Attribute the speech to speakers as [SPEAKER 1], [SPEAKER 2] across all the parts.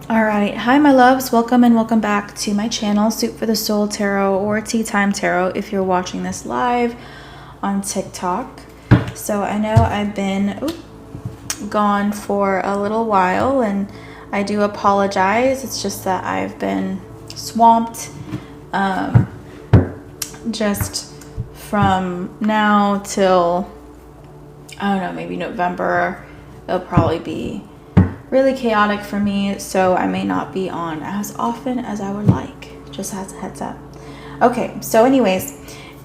[SPEAKER 1] All right, hi my loves, welcome and welcome back to my channel, Soup for the Soul Tarot or Tea Time Tarot if you're watching this live on TikTok. So I know I've been gone for a little while and I do apologize. It's just that I've been swamped just from now till, I don't know, maybe November. It'll probably be really chaotic for me, so I may not be on as often as I would like, just as a heads up. Okay, so anyways,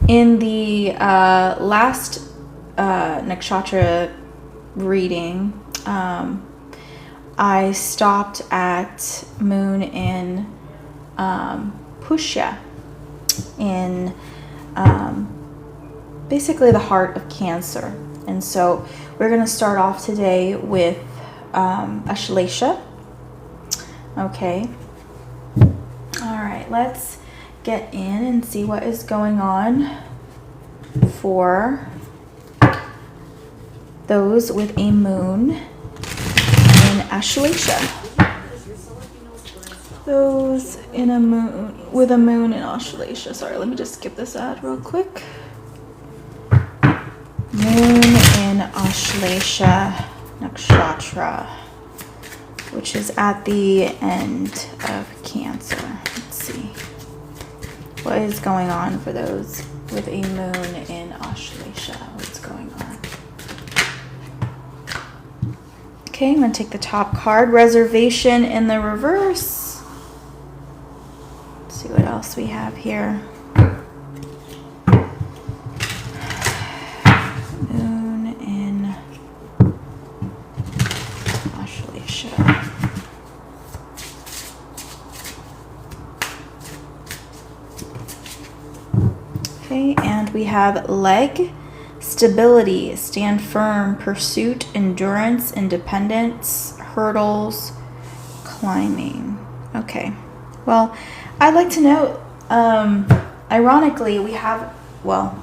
[SPEAKER 1] in the last nakshatra reading, I stopped at moon in Pushya, in basically the heart of Cancer. And so we're going to start off today with Ashlesha. Okay. All right, let's get in and see what is going on for those with a moon in Ashlesha. Those in a moon with a moon in Ashlesha. Sorry, let me just skip this ad real quick. Moon in Ashlesha nakshatra, which is at the end of Cancer. Let's see what is going on for those with a moon in Ashlesha. What's going on? Okay, I'm going to take the top card, reservation in the reverse. Let's see what else we have here. Okay, and we have leg, stability, stand firm, pursuit, endurance, independence, hurdles, climbing. Okay, well, I'd like to note, ironically, we have, well,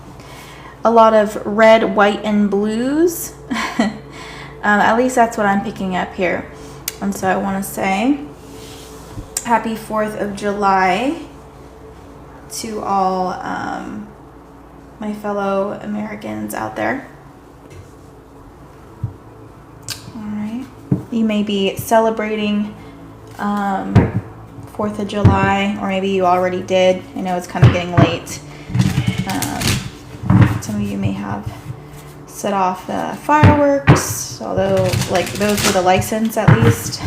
[SPEAKER 1] a lot of red, white, and blues. At least that's what I'm picking up here. And so I want to say happy 4th of July to all my fellow Americans out there. All right. You may be celebrating 4th of July, or maybe you already did. I know it's kind of getting late. Some of you may have set off fireworks, although like those with a license at least.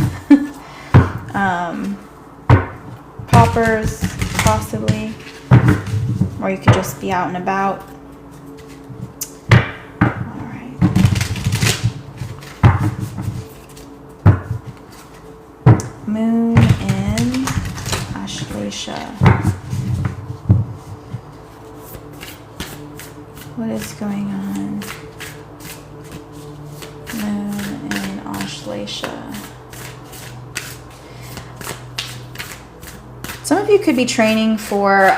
[SPEAKER 1] Poppers, possibly. Or you could just be out and about. All right. Moon in Ashlesha. What is going on? Moon in Ashlesha. Some of you could be training for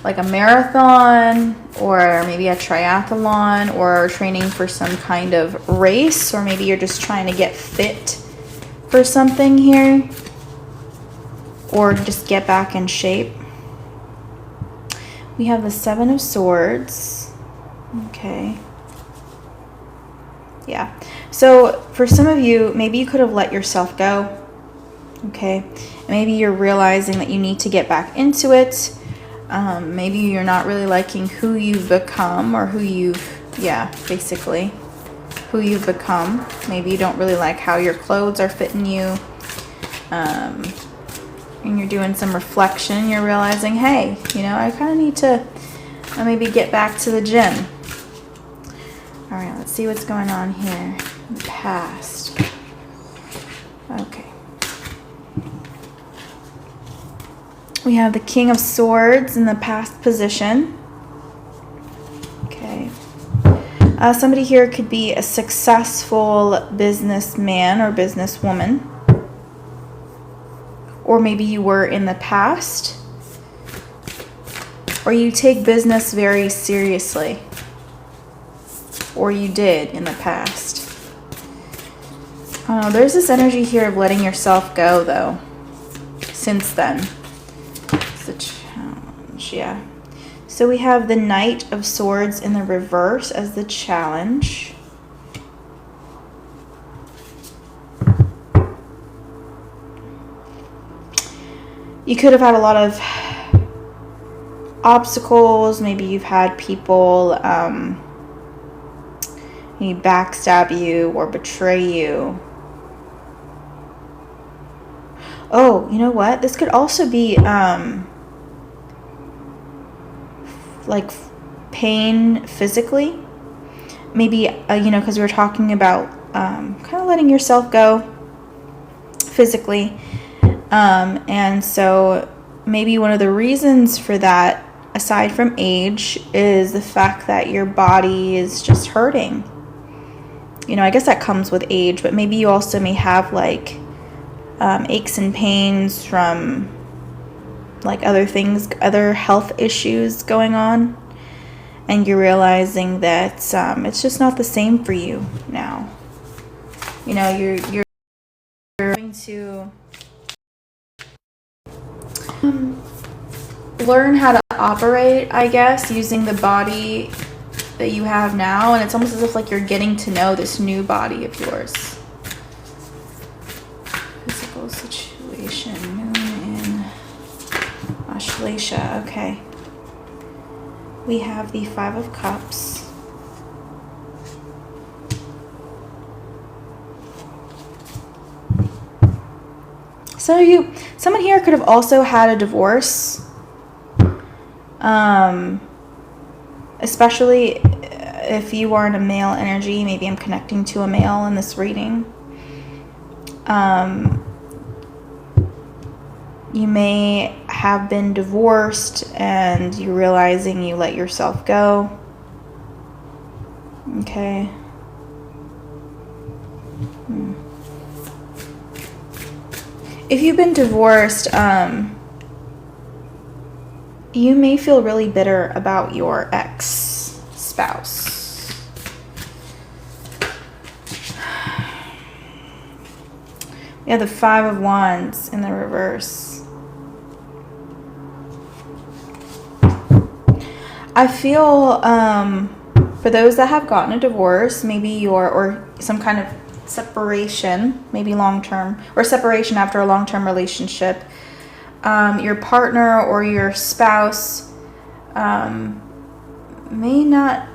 [SPEAKER 1] like a marathon, or maybe a triathlon, or training for some kind of race, or maybe you're just trying to get fit for something here, or just get back in shape. We have the 7 of Swords. Okay. Yeah. So for some of you, maybe you could have let yourself go. Okay. Maybe you're realizing that you need to get back into it. Maybe you're not really liking who you've become, or who you've, basically who you've become. Maybe you don't really like how your clothes are fitting you. And you're doing some reflection. You're realizing, hey, you know, I kind of need to maybe get back to the gym. All right, let's see what's going on here in the past. Okay. We have the King of Swords in the past position. Okay. Somebody here could be a successful businessman or businesswoman. Or maybe you were in the past. Or you take business very seriously. Or you did in the past. Oh, there's this energy here of letting yourself go, though. Since then. It's a challenge, yeah. So we have the Knight of Swords in the reverse as the challenge. You could have had a lot of obstacles. Maybe you've had people backstab you or betray you. Oh, you know what? This could also be like pain physically. Maybe, because we were talking about kind of letting yourself go physically. And so maybe one of the reasons for that, aside from age, is the fact that your body is just hurting. I guess that comes with age, but maybe you also may have like aches and pains from like other things, other health issues going on, and you're realizing that it's just not the same for you now. You're going to learn how to operate, I guess, using the body that you have now, and it's almost as if like you're getting to know this new body of yours. Physical situation, moon in Ashlesha. Okay. We have the Five of Cups. Someone here could have also had a divorce. Especially if you are in a male energy. Maybe I'm connecting to a male in this reading. You may have been divorced and you're realizing you let yourself go. Okay. If you've been divorced, you may feel really bitter about your ex-spouse. We have the Five of Wands in the reverse. I feel for those that have gotten a divorce, maybe or some kind of separation, maybe long-term, or separation after a long-term relationship, your partner or your spouse may not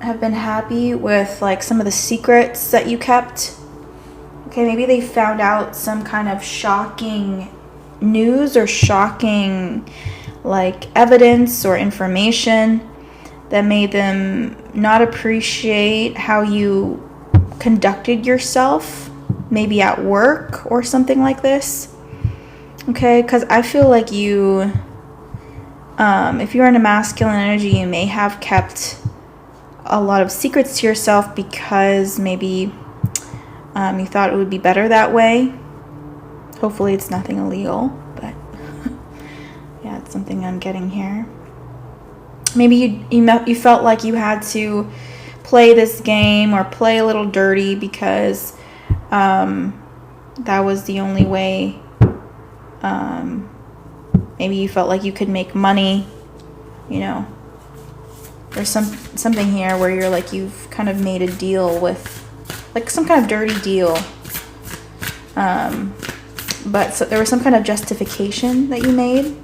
[SPEAKER 1] have been happy with like some of the secrets that you kept. Okay, maybe they found out some kind of shocking news or shocking like evidence or information that made them not appreciate how you conducted yourself, maybe at work or something like this. Okay, because I feel like you, if you're in a masculine energy, you may have kept a lot of secrets to yourself because maybe you thought it would be better that way. Hopefully it's nothing illegal, but yeah, it's something I'm getting here. Maybe you felt like you had to play this game or play a little dirty because that was the only way. Maybe you felt like you could make money, There's something here where you're like you've kind of made a deal with, like some kind of dirty deal. But so there was some kind of justification that you made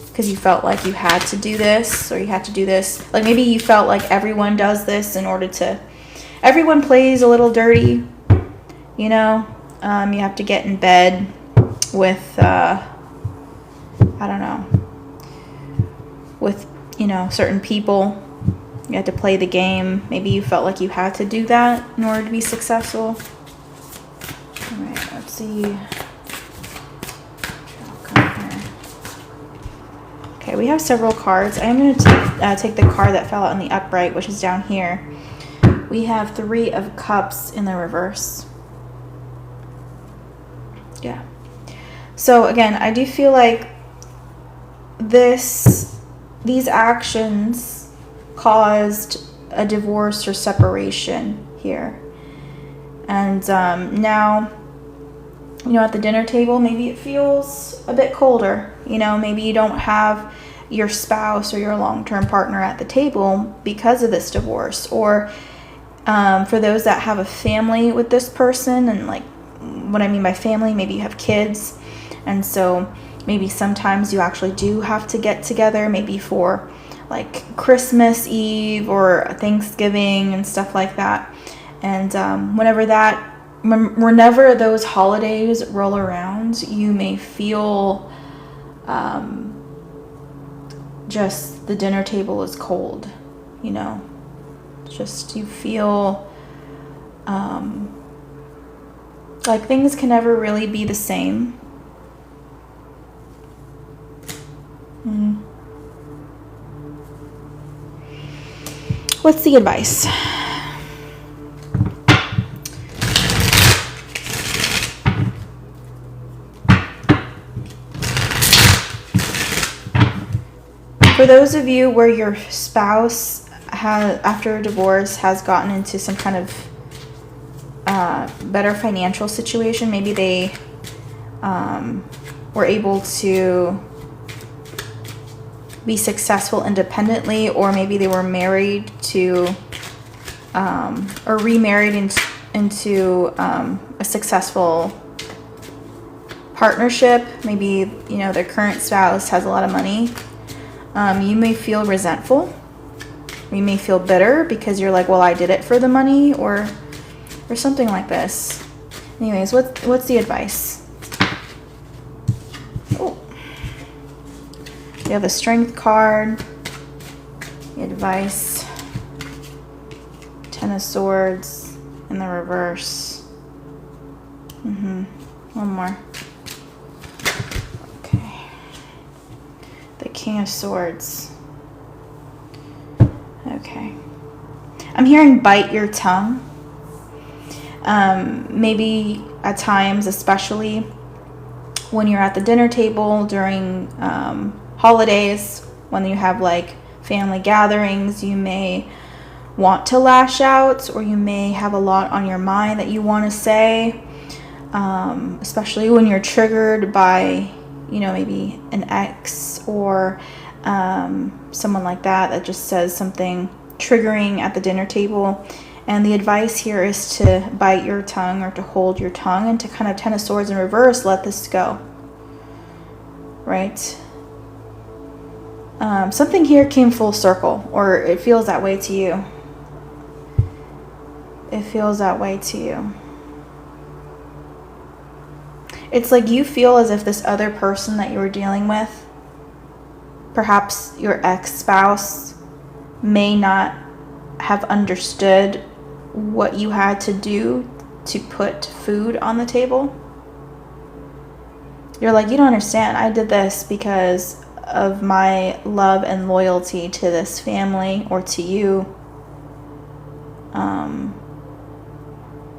[SPEAKER 1] because you felt like you had to do this or you had to do this. Like maybe you felt like everyone does this in order to, everyone plays a little dirty, you have to get in bed with, I don't know, with, certain people. You had to play the game. Maybe you felt like you had to do that in order to be successful. All right, let's see. Okay, we have several cards. I'm going to take the card that fell out in the upright, which is down here. We have Three of Cups in the reverse. Yeah. So again, I do feel like these actions caused a divorce or separation here. And now, at the dinner table, maybe it feels a bit colder. Maybe you don't have your spouse or your long-term partner at the table because of this divorce. Or for those that have a family with this person, and like what I mean by family, maybe you have kids, and so maybe sometimes you actually do have to get together, maybe for like Christmas Eve or Thanksgiving and stuff like that. And whenever those holidays roll around, you may feel just the dinner table is cold, just you feel like things can never really be the same. What's the advice? For those of you where your spouse after a divorce has gotten into some kind of better financial situation, maybe they were able to be successful independently, or maybe they were married to or remarried into a successful partnership. Maybe their current spouse has a lot of money. You may feel resentful. You may feel bitter because you're like, well, I did it for the money, or something like this. Anyways, what's the advice? Oh, you have a Strength card. The advice. 10 of Swords in the reverse. One more. Okay. The King of Swords. Okay. I'm hearing bite your tongue. Maybe at times, especially when you're at the dinner table during holidays, when you have like family gatherings, you may want to lash out, or you may have a lot on your mind that you want to say, especially when you're triggered by, maybe an ex or someone like that just says something triggering at the dinner table. And the advice here is to bite your tongue, or to hold your tongue, and to kind of 10 of Swords in reverse, let this go. Right? Something here came full circle, or it feels that way to you. It feels that way to you. It's like you feel as if this other person that you were dealing with, perhaps your ex-spouse, may not have understood what you had to do to put food on the table. You're like, you don't understand. I did this because of my love and loyalty to this family or to you.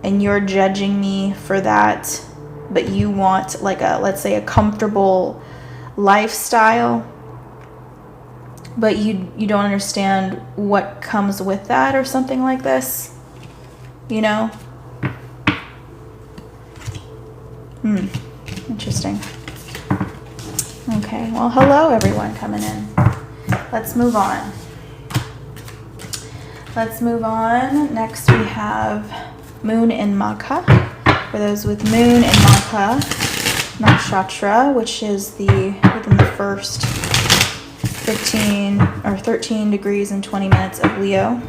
[SPEAKER 1] And you're judging me for that, but you want like let's say a comfortable lifestyle, but you don't understand what comes with that, or something like this. Interesting. Okay, well, hello everyone coming in. Let's move on. Next we have Moon in Magha. For those with Moon in Magha Nakshatra, which is within the first 15 or 13 degrees and 20 minutes of Leo.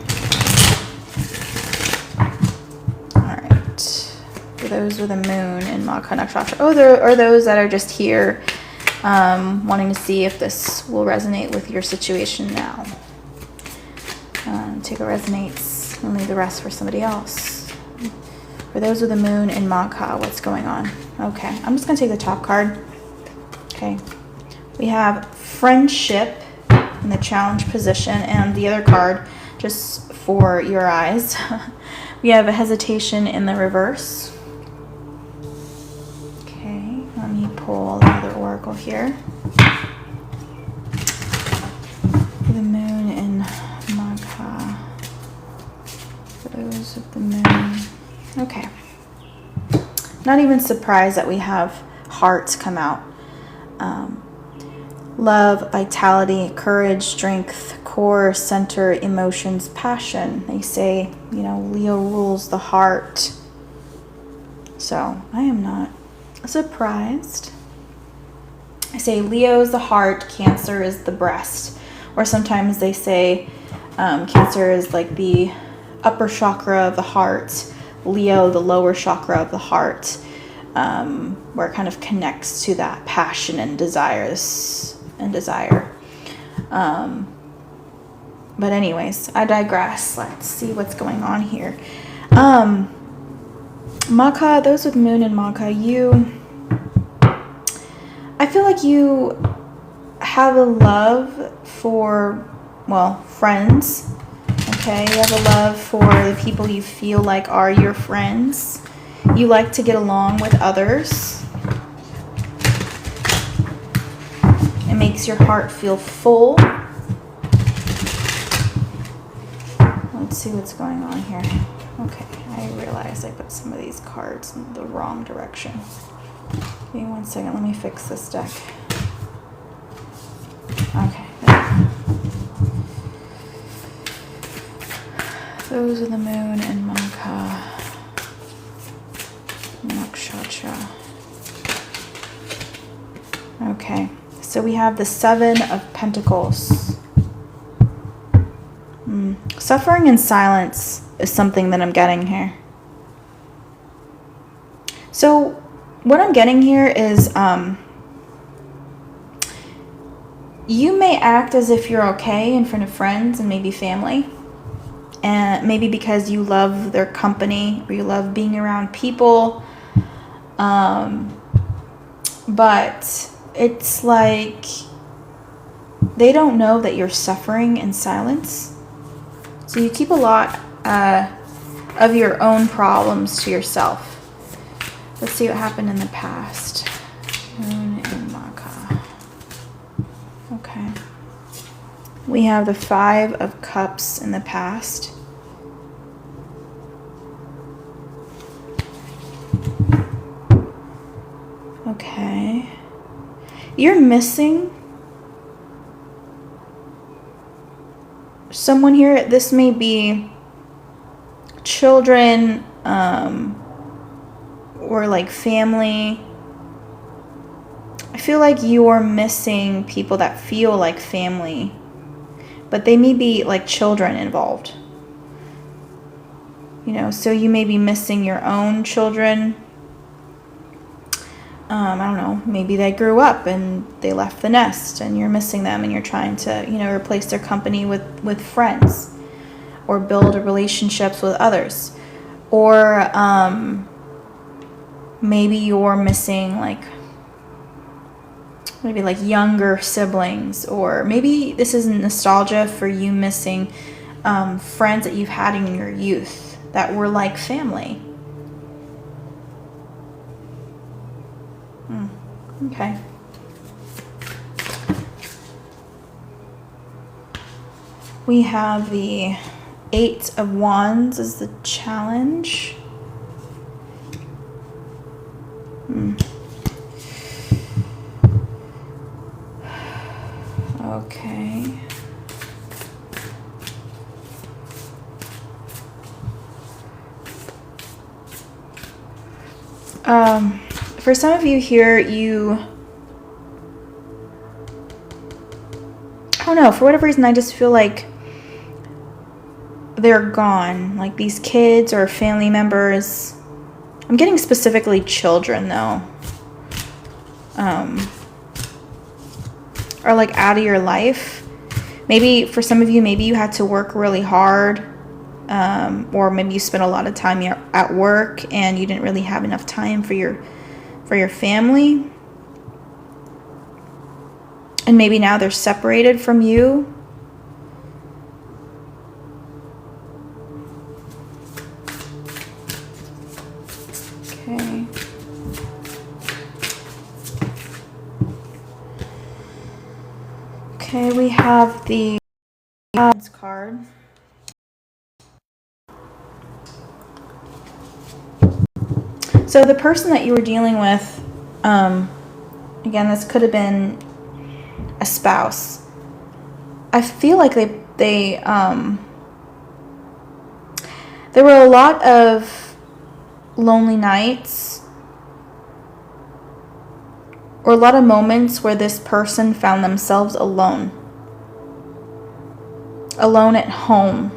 [SPEAKER 1] For those with a Moon in Magha Nakshatra. Oh, there are those that are just here wanting to see if this will resonate with your situation now. Take what resonates and leave the rest for somebody else. For those with a Moon in Magha, what's going on? Okay, I'm just going to take the top card. Okay, we have Friendship in the challenge position, and the other card, just for your eyes, we have a Hesitation in the reverse. Okay, let me pull another oracle here. The Moon in Magha. For those with the Moon. Okay. not even surprised that we have hearts come out. Love, vitality, courage, strength, core, center, emotions, passion. They say, you know, Leo rules the heart. So I am not surprised. I say Leo is the heart, Cancer is the breast. Or sometimes they say Cancer is like the upper chakra of the heart, Leo the lower chakra of the heart, where it kind of connects to that passion and desire. But anyways, I digress. Let's see what's going on here. Magha, those with moon in Magha, I feel like you have a love for, well, friends. Okay, you have a love for the people you feel like are your friends. You like to get along with others. It makes your heart feel full. Let's see what's going on here. Okay, I realize I put some of these cards in the wrong direction. Give me 1 second, let me fix this deck. Okay, there. Those are the moon and Magha. Nakshatra. Okay, so we have the Seven of Pentacles. Suffering in silence is something that I'm getting here. So what I'm getting here is you may act as if you're okay in front of friends and maybe family. And maybe because you love their company or you love being around people. But it's like they don't know that you're suffering in silence. So you keep a lot of your own problems to yourself. Let's see what happened in the past. Moon and Magha. Okay. We have the Five of Cups in the past. Okay. You're missing someone here. This may be children, or like family. I feel like you're missing people that feel like family, but they may be like children involved. You know, so you may be missing your own children. I don't know, maybe they grew up and they left the nest and you're missing them and you're trying to, you know, replace their company with friends or build relationships with others. Or maybe you're missing maybe younger siblings, or maybe this is nostalgia for you missing friends that you've had in your youth that were like family. Okay. We have the Eight of Wands as the challenge. Okay. For some of you here, I don't know, for whatever reason, I just feel like they're gone. Like these kids or family members. I'm getting specifically children though. Are like out of your life. Maybe for some of you, maybe you had to work really hard. Or maybe you spent a lot of time at work and you didn't really have enough time for your family. And maybe now they're separated from you. Okay. Okay, we have the odds card. So the person that you were dealing with, again, this could have been a spouse. I feel like there were a lot of lonely nights, or a lot of moments where this person found themselves alone at home.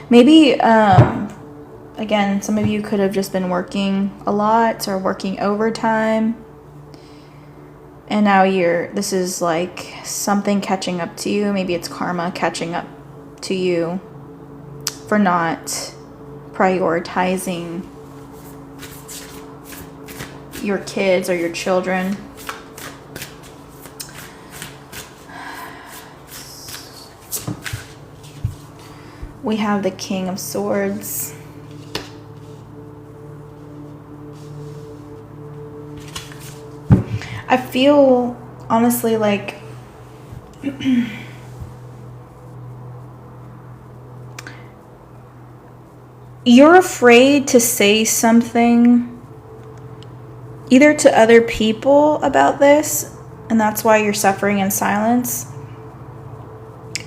[SPEAKER 1] Maybe, again, some of you could have just been working a lot or working overtime. And now this is like something catching up to you. Maybe it's karma catching up to you for not prioritizing your kids or your children. We have the King of Swords. I feel honestly like you're afraid to say something either to other people about this, and that's why you're suffering in silence,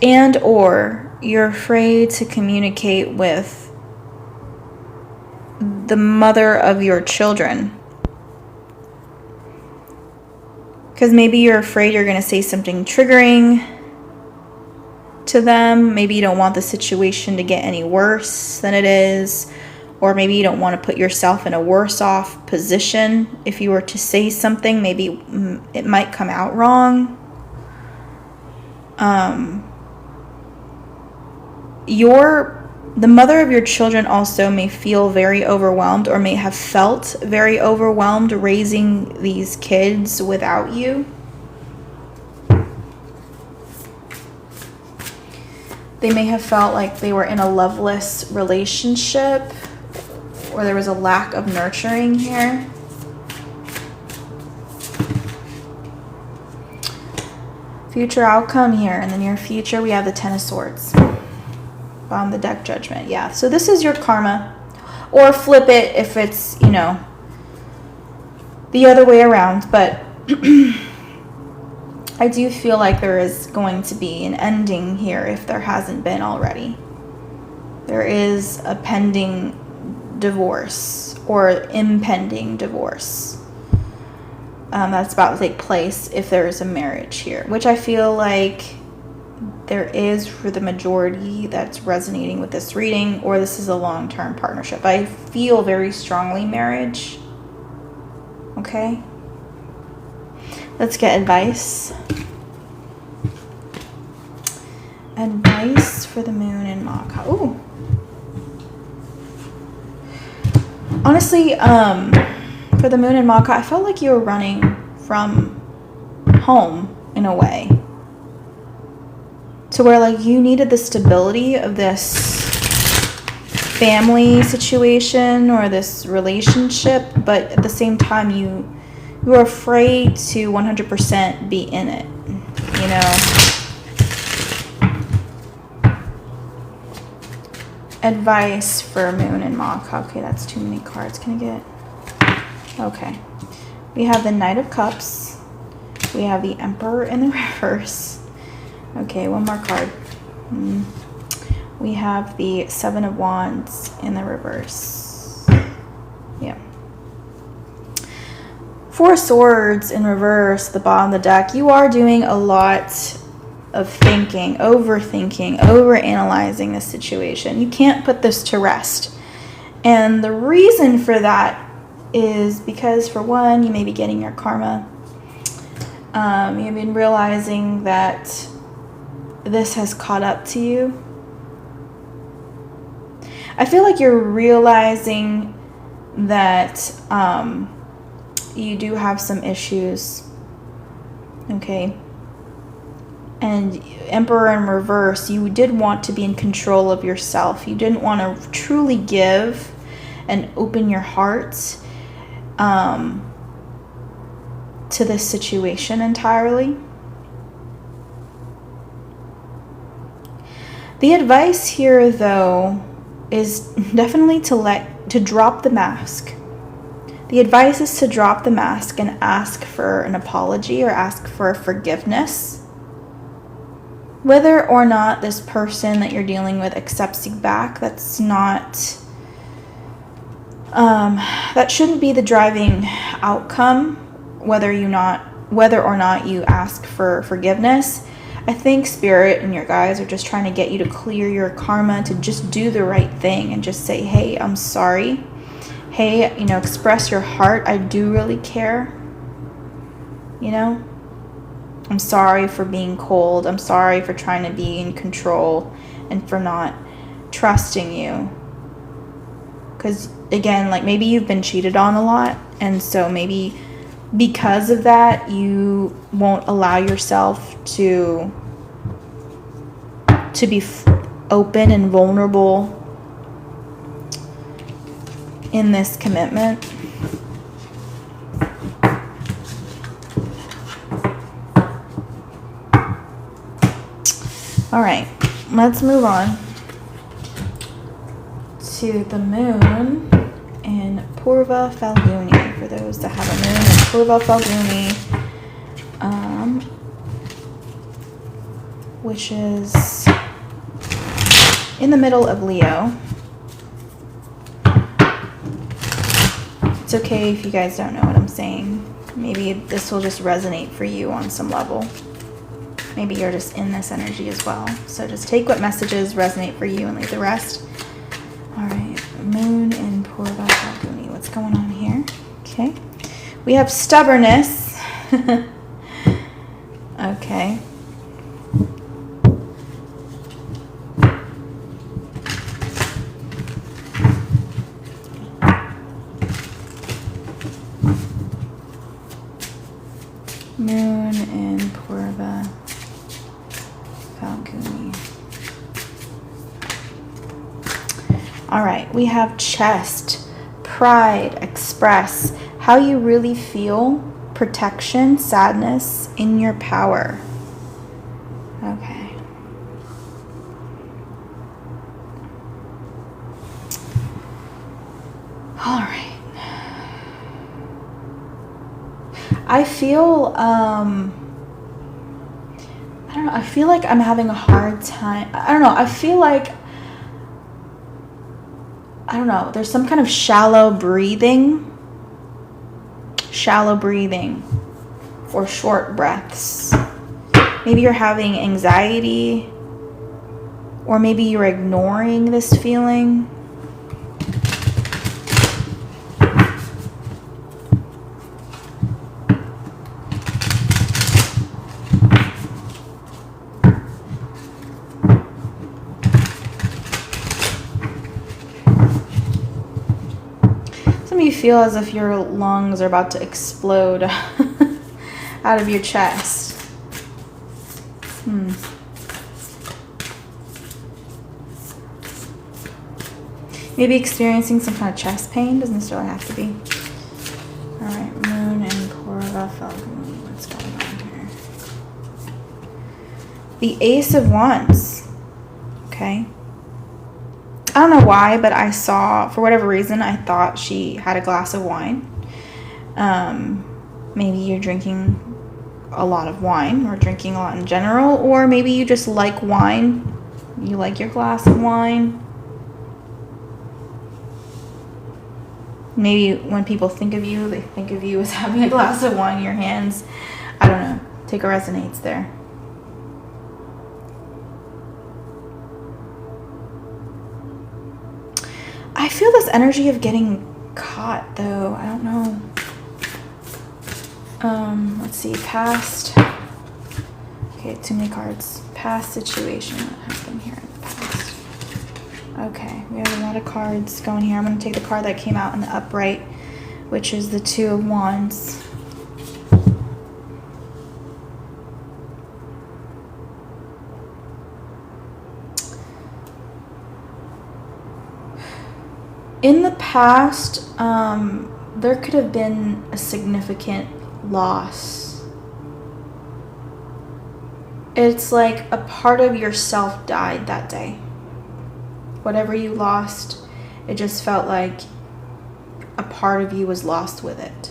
[SPEAKER 1] and or you're afraid to communicate with the mother of your children. Because maybe you're afraid you're going to say something triggering to them. Maybe you don't want the situation to get any worse than it is. Or maybe you don't want to put yourself in a worse off position. If you were to say something, maybe it might come out wrong. The mother of your children also may feel very overwhelmed, or may have felt very overwhelmed raising these kids without you. They may have felt like they were in a loveless relationship, or there was a lack of nurturing here. Future outcome here. In the near future, we have the Ten of Swords. On the deck, Judgment. Yeah, so this is your karma. Or flip it if it's, the other way around. But I do feel like there is going to be an ending here if there hasn't been already. There is a pending divorce or impending divorce that's about to take place if there is a marriage here, which I feel like there is for the majority that's resonating with this reading, or this is a long-term partnership. I feel very strongly marriage. Okay. Let's get advice. Advice for the moon in Maka. Ooh. Honestly, for the moon in Maka, I felt like you were running from home in a way. To where like you needed the stability of this family situation or this relationship, but at the same time you were afraid to 100% be in it, Advice for moon and Maka. Okay, that's too many cards. Can I get? Okay. We have the Knight of Cups. We have the Emperor in the reverse. Okay, one more card. We have the Seven of Wands in the reverse. Yeah. Four of Swords in reverse, the bottom of the deck. You are doing a lot of thinking, overthinking, overanalyzing this situation. You can't put this to rest. And the reason for that is because, for one, you may be getting your karma. You've been realizing that this has caught up to you. I feel like you're realizing that you do have some issues. Okay. And Emperor in reverse, you did want to be in control of yourself. You didn't want to truly give and open your heart to this situation entirely. The advice here, though, is definitely to let to drop the mask. The advice is to drop the mask and ask for an apology or ask for forgiveness. Whether or not this person that you're dealing with accepts you back, that's not, that shouldn't be the driving outcome, whether or not you ask for forgiveness. I think Spirit and your guys are just trying to get you to clear your karma, to just do the right thing and just say, hey, I'm sorry. Hey, express your heart. I do really care. I'm sorry for being cold. I'm sorry for trying to be in control and for not trusting you. Because, again, like maybe you've been cheated on a lot. And so maybe because of that, you won't allow yourself to be open and vulnerable in this commitment. All right, let's move on to the moon in Purva Falguni. For those that have a moon in Purva Falguni, which is in the middle of Leo. It's okay if you guys don't know what I'm saying. Maybe this will just resonate for you on some level. Maybe you're just in this energy as well. So just take what messages resonate for you and leave the rest. All right, moon in Purva Falguni. What's going on here? Okay. We have stubbornness. Okay. Moon in Purva Falguni. All right, we have chest, pride, express how you really feel, protection, sadness, in your power. Okay. All right. I feel, I don't know, I feel like I'm having a hard time. I don't know, I feel like, I don't know, there's some kind of shallow breathing or short breaths. Maybe you're having anxiety, or maybe you're ignoring this feeling. You feel as if your lungs are about to explode out of your chest. Maybe experiencing some kind of chest pain. Doesn't necessarily have to be. All right, moon and Purva Falguni. What's going on here? The Ace of Wands. Okay. I don't know why, but I saw, for whatever reason, I thought she had a glass of wine. Maybe you're drinking a lot of wine, or drinking a lot in general, or maybe you just like wine. You like your glass of wine. Maybe when people think of you, they think of you as having a glass of wine in your hands. I don't know. Take a resonates there. I feel this energy of getting caught, though. I don't know. Let's see. Past. Okay, too many cards. Past situation that happened here in the past. Okay, we have a lot of cards going here. I'm going to take the card that came out in the upright, which is the Two of Wands. In the past, there could have been a significant loss. It's like a part of yourself died that day. Whatever you lost, it just felt like part of you was lost with it.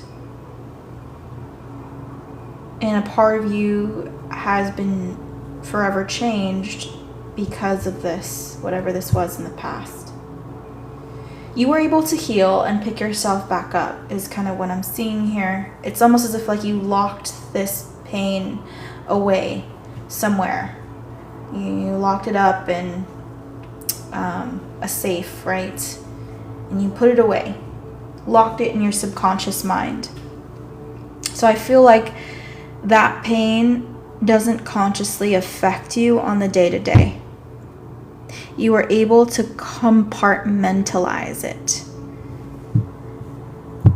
[SPEAKER 1] And a part of you has been forever changed because of this, whatever this was in the past. You were able to heal and pick yourself back up is kind of what I'm seeing here. It's almost as if like you locked this pain away somewhere. You locked it up in a safe, right? And you put it away. Locked it in your subconscious mind. So I feel like that pain doesn't consciously affect you on the day-to-day. You are able to compartmentalize it.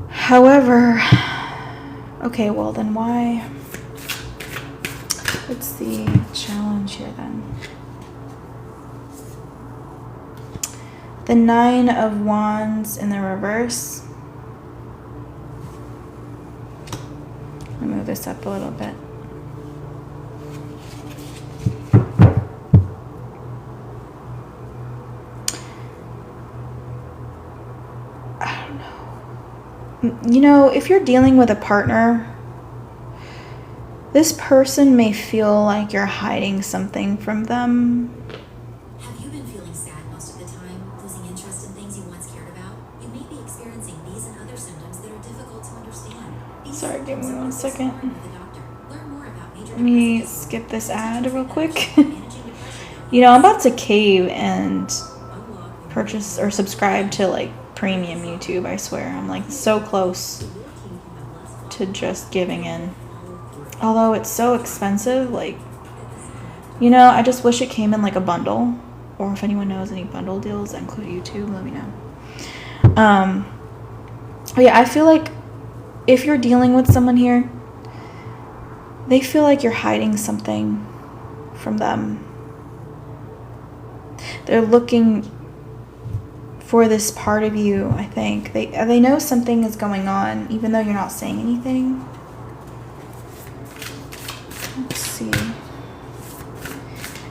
[SPEAKER 1] However, okay, well then why? What's the challenge here then? The 9 of Wands in the reverse. Let me move this up a little bit. I don't know. You know, if you're dealing with a partner, this person may feel like you're hiding something from them.
[SPEAKER 2] Have you been feeling sad most of the time, losing interest in things you once cared about? You may be experiencing these and other symptoms that are difficult to understand.
[SPEAKER 1] Sorry, give me 1 second.
[SPEAKER 2] Learn more about major
[SPEAKER 1] Let me skip this ad real quick. You know, I'm about to cave and purchase or subscribe to like premium YouTube, I swear. I'm like so close to just giving in. Although it's so expensive, like, you know, I just wish it came in like a bundle. Or if anyone knows any bundle deals that include YouTube, let me know. But yeah, I feel like if you're dealing with someone here, they feel like you're hiding something from them. They're looking for this part of you, I think. They know something is going on, even though you're not saying anything. Let's see.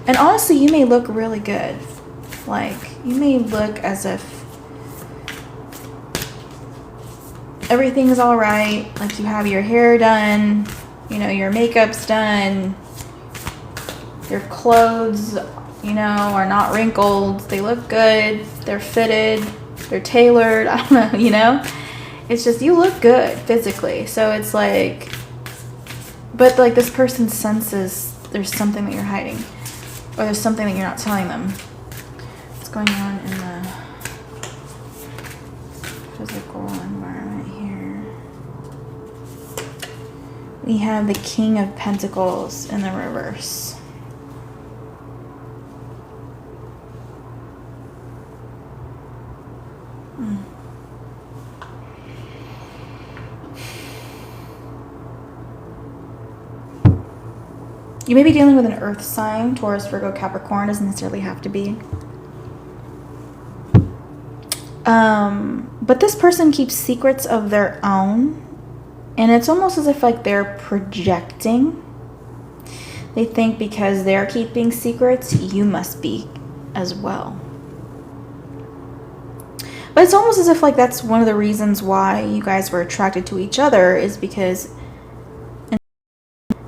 [SPEAKER 1] And honestly, you may look really good. Like, you may look as if everything is all right. Like, you have your hair done, you know, your makeup's done, your clothes, you know, are not wrinkled. They look good. They're fitted. They're tailored. I don't know, you know? It's just, you look good physically. So it's like, but like this person senses there's something that you're hiding. Or there's something that you're not telling them. What's going on in the physical environment here? We have the King of Pentacles in the reverse. You may be dealing with an earth sign, Taurus, Virgo, Capricorn, doesn't necessarily have to be. But this person keeps secrets of their own, and it's almost as if like they're projecting. They think because they're keeping secrets, you must be as well. But it's almost as if like that's one of the reasons why you guys were attracted to each other, is because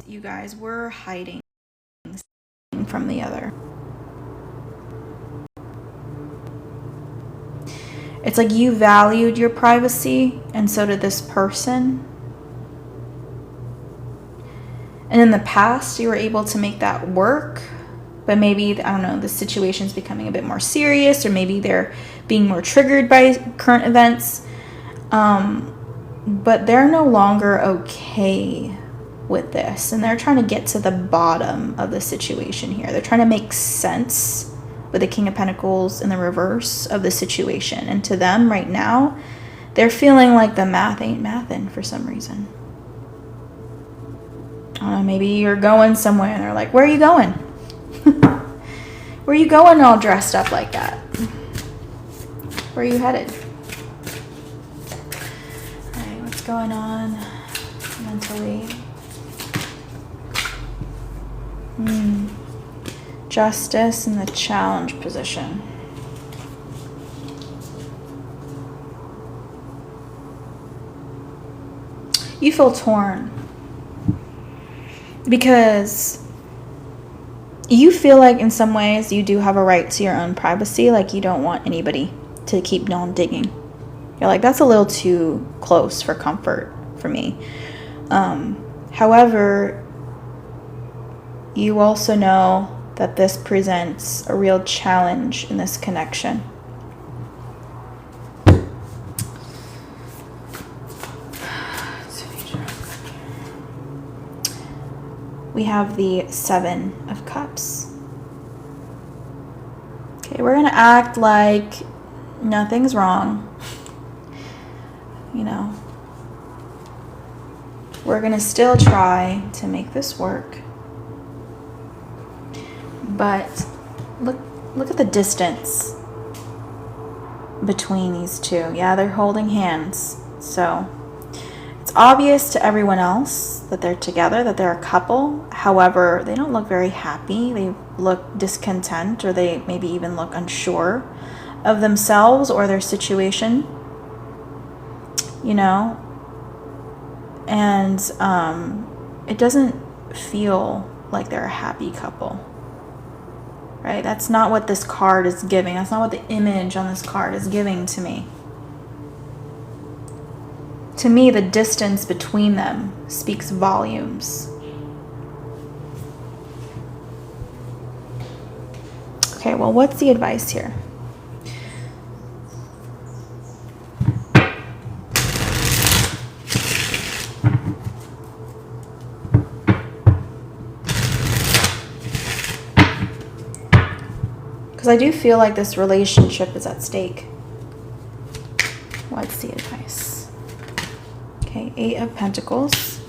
[SPEAKER 1] you guys were hiding something from the other. It's like you valued your privacy, and so did this person. And in the past, you were able to make that work. But maybe, I don't know, the situation's becoming a bit more serious, or maybe they're being more triggered by current events. But they're no longer okay with this. And they're trying to get to the bottom of the situation here. They're trying to make sense with the King of Pentacles in the reverse of the situation. And to them right now, they're feeling like the math ain't mathin' for some reason. I don't know, maybe you're going somewhere and they're like, where are you going? Where are you going all dressed up like that? Where are you headed? Alright, what's going on mentally? Justice in the challenge position. You feel torn because you feel like in some ways you do have a right to your own privacy. Like you don't want anybody to keep on digging. You're like, that's a little too close for comfort for me. However, you also know that this presents a real challenge in this connection. We have the 7 of Cups. Okay, we're gonna act like nothing's wrong. You know, we're gonna still try to make this work. But look at the distance between these two. Yeah, they're holding hands. So it's obvious to everyone else that they're together, that they're a couple. However, they don't look very happy. They look discontent, or they maybe even look unsure of themselves or their situation, you know. And it doesn't feel like they're a happy couple, right? That's not what this card is giving. That's not what the image on this card is giving to me. To me, the distance between them speaks volumes. Okay, well, what's the advice here? Because I do feel like this relationship is at stake. What's the advice? Okay, 8 of Pentacles.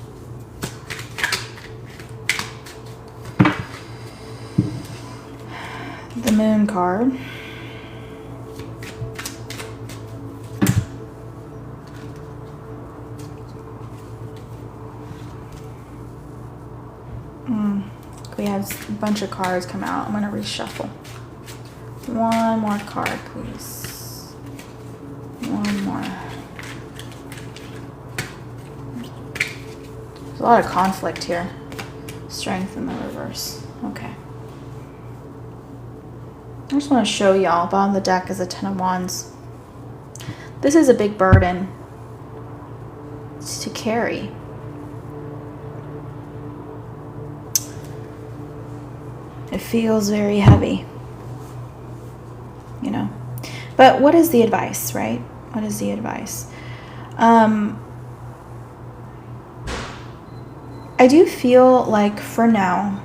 [SPEAKER 1] The Moon card. We have a bunch of cards come out. I'm going to reshuffle. One more card, please. One more. There's a lot of conflict here. Strength in the reverse. Okay. I just want to show y'all. Bottom of the deck is a 10 of Wands. This is a big burden to carry. It feels very heavy, you know. But what is the advice, right? What is the advice? I do feel like for now,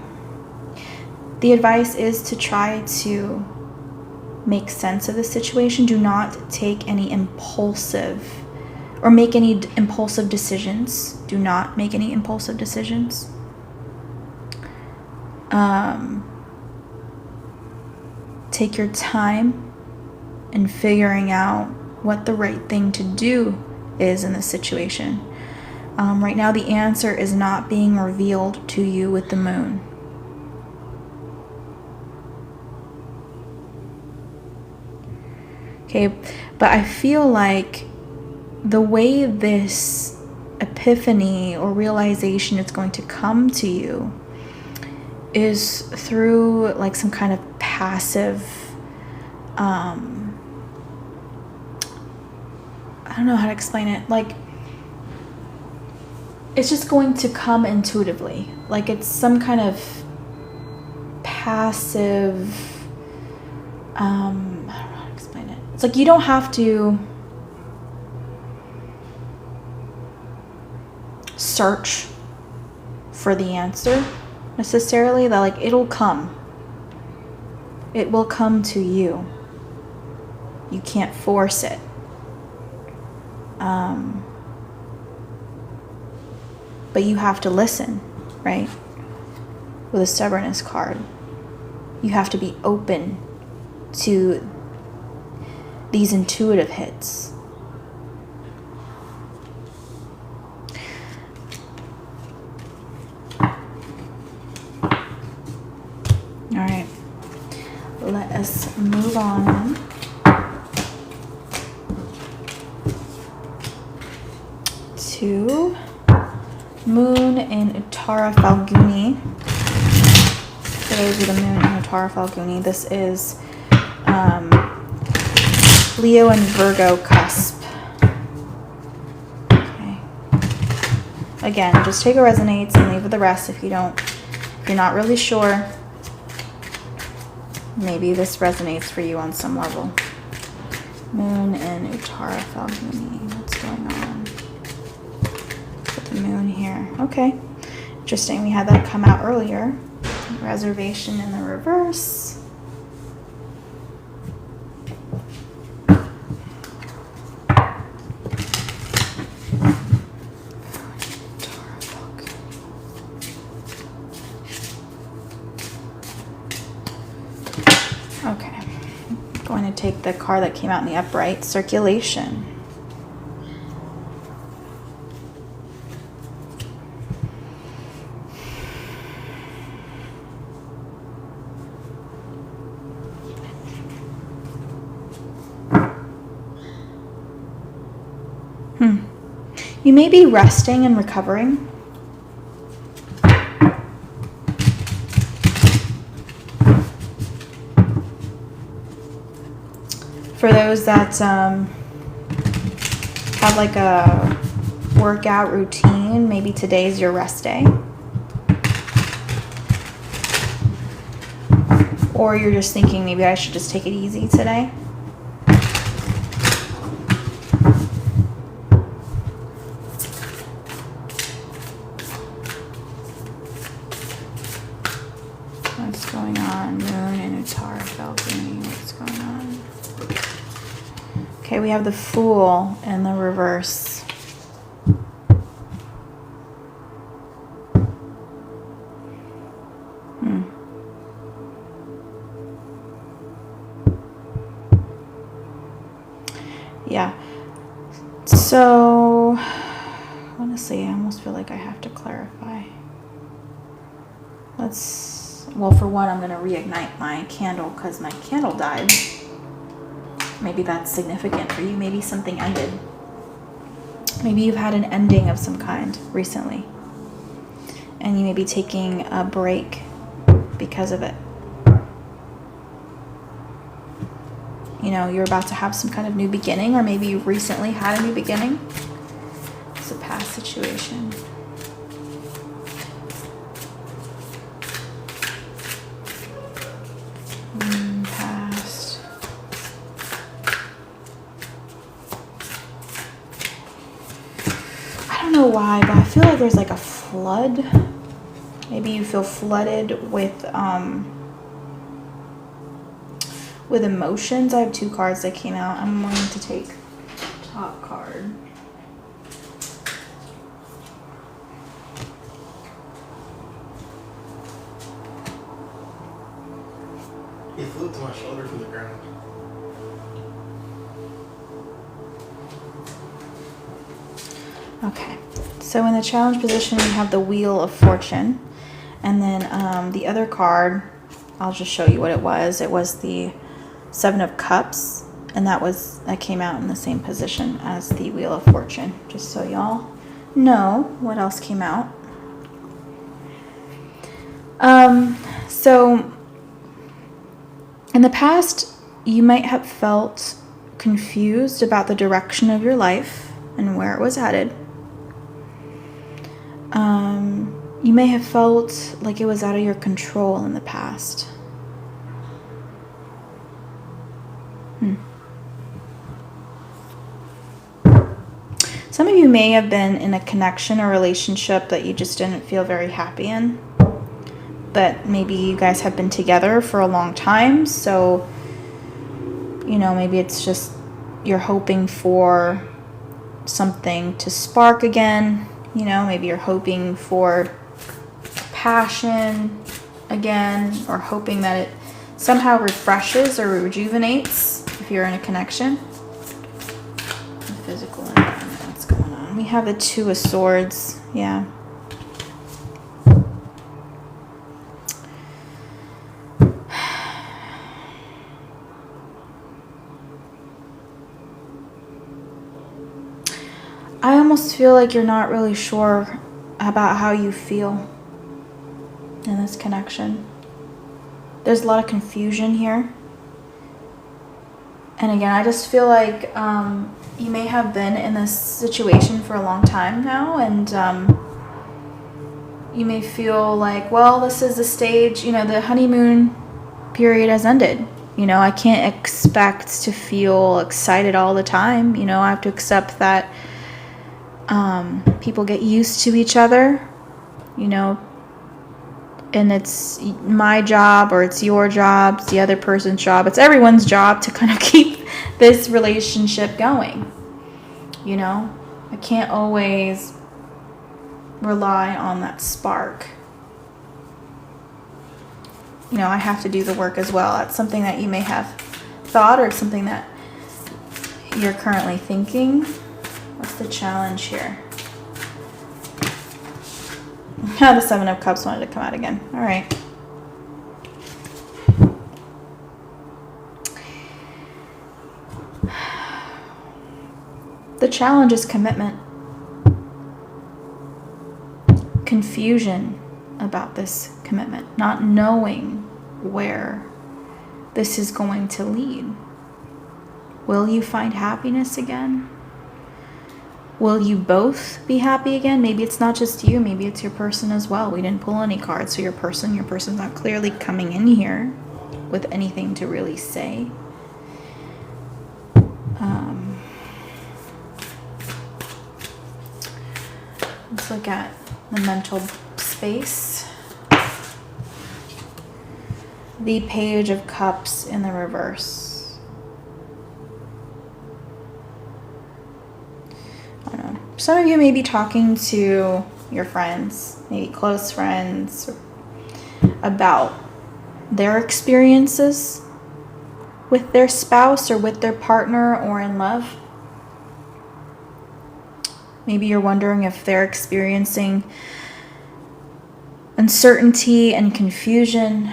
[SPEAKER 1] the advice is to try to make sense of the situation. Do not take any impulsive or make any impulsive decisions. Do not make any impulsive decisions. Take your time in figuring out what the right thing to do is in this situation. Right now, the answer is not being revealed to you with the Moon. Okay, but I feel like the way this epiphany or realization is going to come to you is through like some kind of passive, I don't know how to explain it. Like, it's just going to come intuitively. Like it's some kind of passive, I don't know how to explain it. It's like you don't have to search for the answer necessarily. That like it'll come. It will come to you. You can't force it. But you have to listen, right? With a stubbornness card, you have to be open to these intuitive hits. All right, let us move on to Moon in Uttara Falguni. For those with a moon in Uttara Falguni, this is Leo and Virgo cusp. Okay. Again, just take what resonates and leave with the rest if you're not really sure. Maybe this resonates for you on some level. Moon in Uttara Falguni. What's going on? Put the moon here. Okay. Interesting. We had that come out earlier. Reservation in the reverse. Okay. I'm going to take the card that came out in the upright. Circulation. You may be resting and recovering. For those that have like a workout routine, maybe today's your rest day. Or you're just thinking maybe I should just take it easy today. What's going on? Moon and Uttara Falguni. What's going on? Okay, we have the Fool in the reverse. Yeah. So, honestly, I almost feel like I have to clarify. Well, for one, I'm going to reignite my candle because my candle died. Maybe that's significant for you. Maybe something ended. Maybe you've had an ending of some kind recently. And you may be taking a break because of it. You know, you're about to have some kind of new beginning, or maybe you've recently had a new beginning. It's a past situation. Past. I don't know why, but I feel like there's like a flood. Maybe you feel flooded with emotions. I have two cards that came out. I'm going to take top card.
[SPEAKER 3] He flew to my shoulder from the ground.
[SPEAKER 1] Okay, so in the challenge position, we have the Wheel of Fortune. And then the other card, I'll just show you what it was. It was the Seven of Cups, and that came out in the same position as the Wheel of Fortune, just so y'all know what else came out. So in the past, you might have felt confused about the direction of your life and where it was headed. You may have felt like it was out of your control in the past. Some of you may have been in a connection or relationship that you just didn't feel very happy in. But maybe you guys have been together for a long time. So, you know, maybe it's just you're hoping for something to spark again. You know, maybe you're hoping for passion again, or hoping that it somehow refreshes or rejuvenates if you're in a connection. The physical environment, what's going on? We have the Two of Swords. Yeah. I almost feel like you're not really sure about how you feel in this connection. There's a lot of confusion here. And again, I just feel like you may have been in this situation for a long time now, and you may feel like, well, this is the stage, the honeymoon period has ended. I can't expect to feel excited all the time. I have to accept that people get used to each other, and it's my job, or it's your job, it's the other person's job, it's everyone's job to kind of keep this relationship going. I can't always rely on that spark. I have to do the work as well. That's something that you may have thought, or something that you're currently thinking. What's the challenge here? The Seven of Cups wanted to come out again. All right. The challenge is commitment. Confusion about this commitment. Not knowing where this is going to lead. Will you find happiness again? Will you both be happy again? Maybe it's not just you. Maybe it's your person as well. We didn't pull any cards. So your person's not clearly coming in here with anything to really say. Let's look at the mental space. The Page of Cups in the reverse. I don't know. Some of you may be talking to your friends, maybe close friends, about their experiences with their spouse or with their partner or in love. Maybe you're wondering if they're experiencing uncertainty and confusion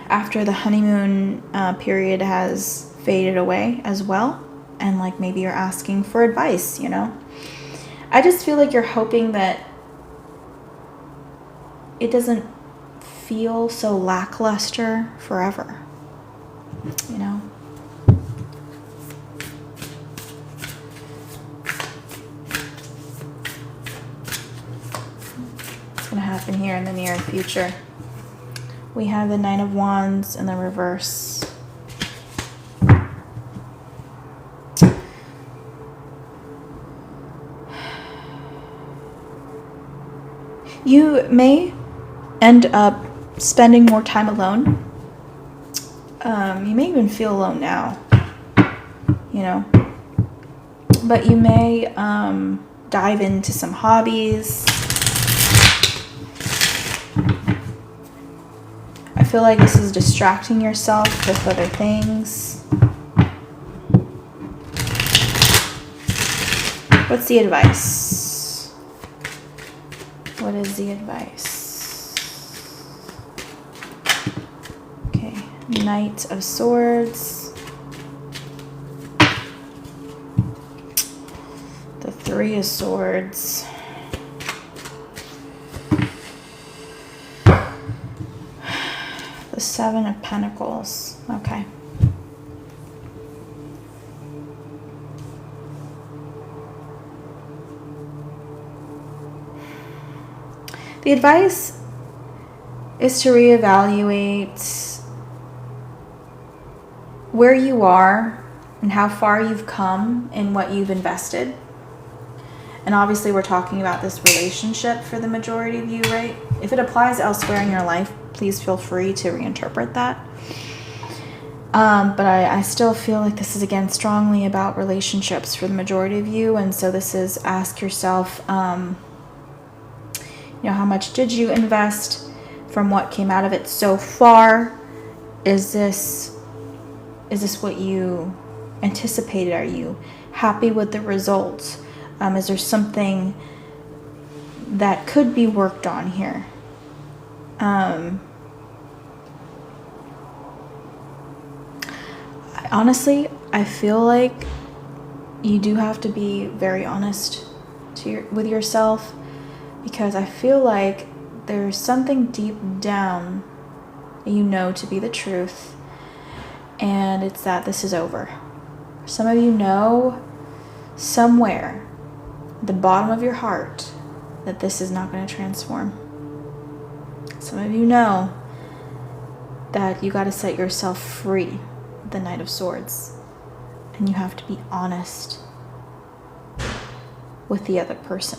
[SPEAKER 1] after the honeymoon period has faded away as well. And maybe you're asking for advice, I just feel like you're hoping that it doesn't feel so lackluster forever, Going to happen here in the near future. We have the Nine of Wands in the reverse. You may end up spending more time alone. You may even feel alone now, but you may dive into some hobbies. I feel like this is distracting yourself with other things. What's the advice? What is the advice? Okay, Knight of Swords. The Three of Swords. The Seven of Pentacles. Okay. The advice is to reevaluate where you are and how far you've come in what you've invested. And obviously we're talking about this relationship for the majority of you, right? If it applies elsewhere in your life, please feel free to reinterpret that. But I still feel like this is, again, strongly about relationships for the majority of you. And so this is, ask yourself, how much did you invest from what came out of it so far? Is this what you anticipated? Are you happy with the results? Is there something that could be worked on here? Honestly, I feel like you do have to be very honest with yourself. because I feel like there's something deep down that you know to be the truth, and it's that this is over. Some of you know somewhere at the bottom of your heart that this is not going to transform. Some of you know that you got to set yourself free with the Knight of Swords, and you have to be honest with the other person.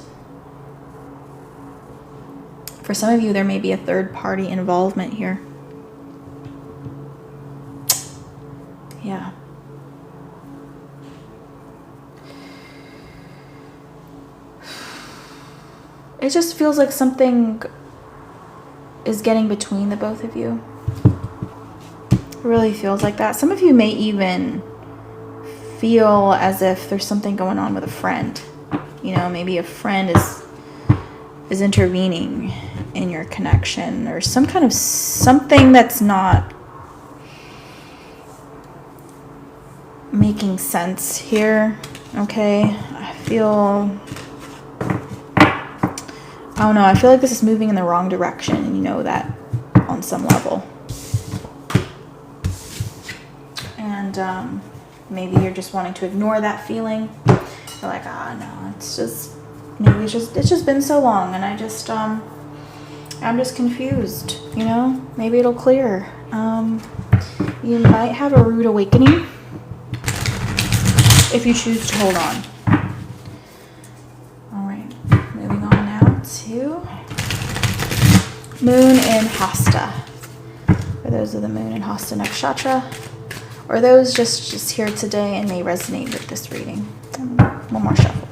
[SPEAKER 1] For some of you, there may be a third party involvement here. Yeah. It just feels like something is getting between the both of you. It really feels like that. Some of you may even feel as if there's something going on with a friend. You know, maybe a friend is intervening in your connection, or some kind of something that's not making sense here. Okay, I don't know, I feel like this is moving in the wrong direction, and you know that on some level. And maybe you're just wanting to ignore that feeling. You're like, no, it's just been so long, and I'm just confused, you know? Maybe it'll clear. You might have a rude awakening if you choose to hold on. All right, moving on now to Moon in Hasta. For those of the Moon in Hasta Nakshatra, or those just here today and may resonate with this reading. One more shuffle.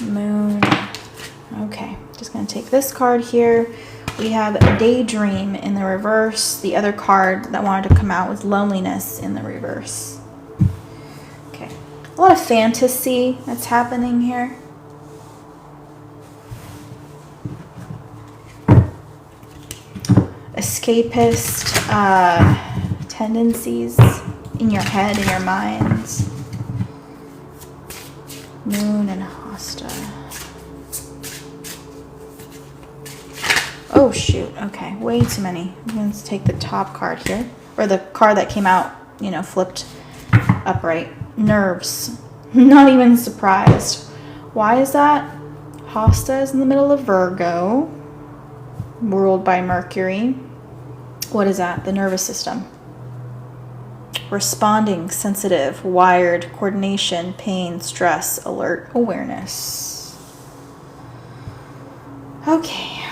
[SPEAKER 1] Moon. Okay, just going to take this card here. We have Daydream in the reverse. The other card that wanted to come out was Loneliness in the reverse. Okay, a lot of fantasy that's happening here. Escapist tendencies in your head, in your minds. Moon and Hasta. Oh shoot, okay, way too many. I'm going to take the top card here, or the card that came out, you know, flipped upright. Nerves. Not even surprised. Why is that? Hasta is in the middle of Virgo, ruled by Mercury. What is that? The nervous system. Responding, sensitive, wired, coordination, pain, stress, alert, awareness. Okay.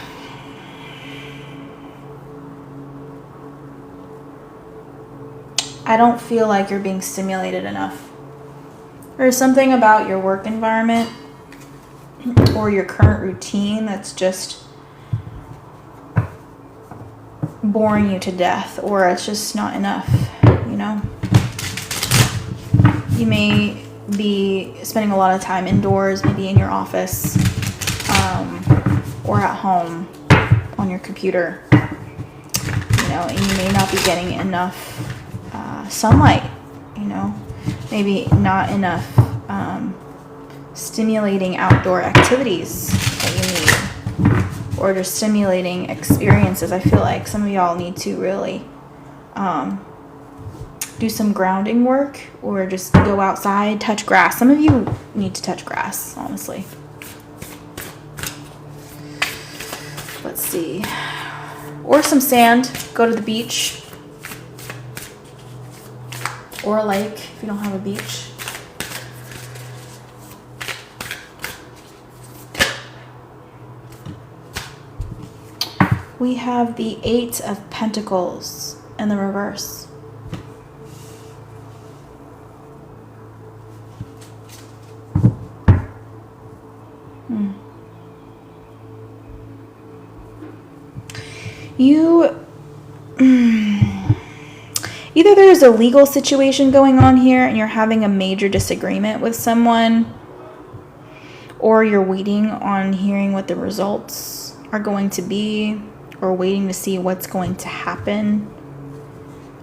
[SPEAKER 1] I don't feel like you're being stimulated enough. There's something about your work environment or your current routine that's just boring you to death, or it's just not enough, you know? You may be spending a lot of time indoors, maybe in your office, or at home on your computer, you know, and you may not be getting enough sunlight, you know, maybe not enough stimulating outdoor activities that you need, or just stimulating experiences. I feel like some of y'all need to really do some grounding work, or just go outside, touch grass. Some of you need to touch grass, honestly. Let's see. Or some sand. Go to the beach. Or a lake if you don't have a beach. We have the Eight of Pentacles in the reverse. Either there's a legal situation going on here and you're having a major disagreement with someone, or you're waiting on hearing what the results are going to be, or waiting to see what's going to happen.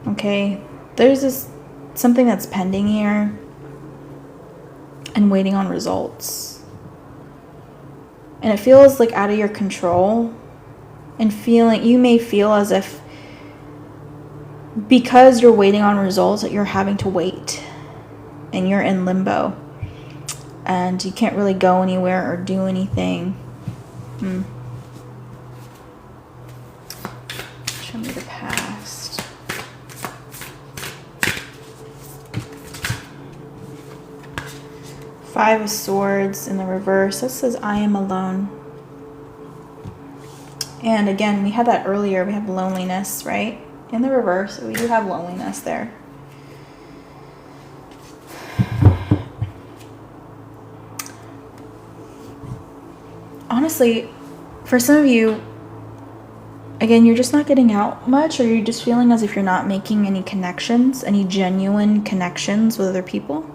[SPEAKER 1] Okay, there's something that's pending here. and waiting on results. And it feels like out of your control, and you may feel as if because you're waiting on results that you're having to wait and you're in limbo and you can't really go anywhere or do anything. Show me the past. Five of Swords in the reverse. This says, I am alone. And again, we had that earlier. We have loneliness, right? In the reverse, we do have loneliness there. Honestly, for some of you, again, you're just not getting out much, or you're just feeling as if you're not making any connections, any genuine connections with other people.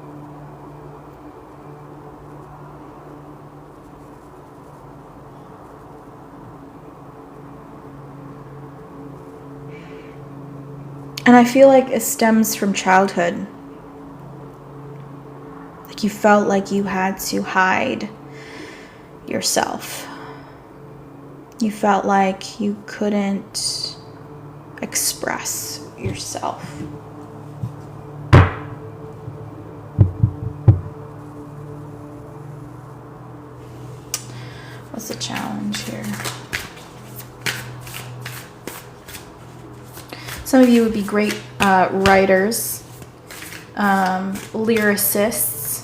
[SPEAKER 1] And I feel like it stems from childhood. Like you felt like you had to hide yourself. You felt like you couldn't express yourself. What's the challenge here? Some of you would be great writers, lyricists,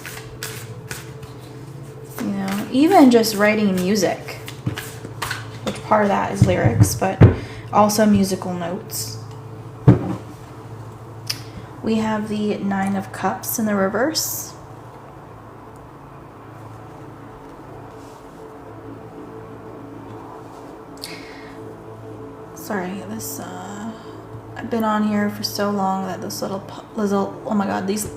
[SPEAKER 1] you know, even just writing music, which part of that is lyrics, but also musical notes. We have the Nine of Cups in the reverse. Sorry, this, I've been on here for so long that this little, oh my god, these,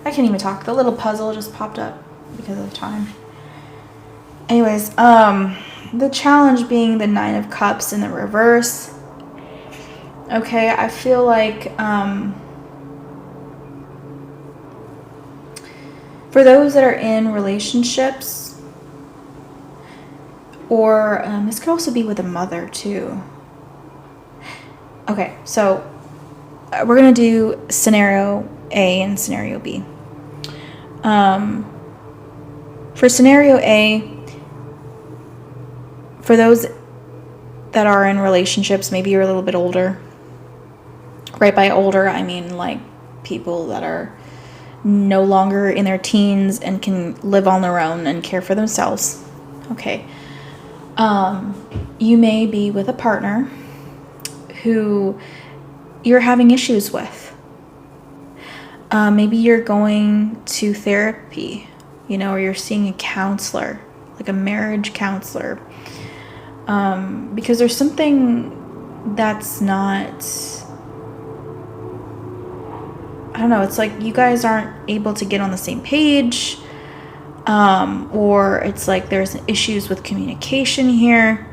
[SPEAKER 1] I can't even talk. The little puzzle just popped up because of time. Anyways, the challenge being the Nine of Cups in the reverse. Okay, I feel like, for those that are in relationships, or this could also be with a mother too. Okay, so we're going to do scenario A and scenario B. For scenario A, for those that are in relationships, maybe you're a little bit older. Right, by older, I mean like people that are no longer in their teens and can live on their own and care for themselves. Okay. You may be with a partner who you're having issues with. Maybe you're going to therapy, you know, or you're seeing a counselor, like a marriage counselor, because there's something that's not, I don't know, it's like you guys aren't able to get on the same page, or it's like there's issues with communication here.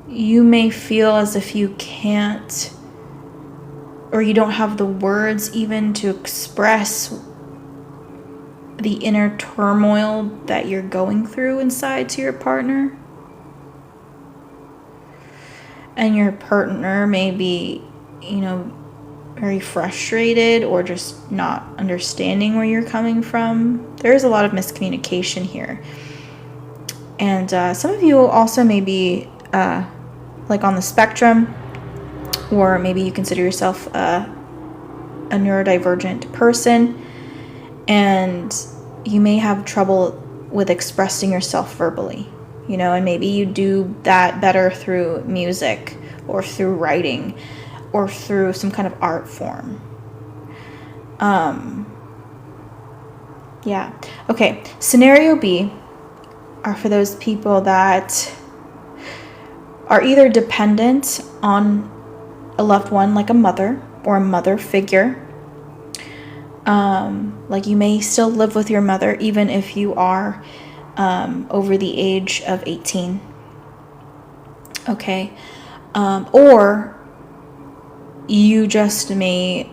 [SPEAKER 1] You may feel as if you can't, or you don't have the words even to express the inner turmoil that you're going through inside to your partner. And your partner may be, you know, very frustrated or just not understanding where you're coming from. There is a lot of miscommunication here. And some of you also may be like on the spectrum, or maybe you consider yourself a neurodivergent person, and you may have trouble with expressing yourself verbally, you know, and maybe you do that better through music or through writing or through some kind of art form. Yeah. Okay. Scenario B are for those people that are either dependent on a loved one, like a mother or a mother figure. Like you may still live with your mother even if you are over the age of 18. Okay. Or you just may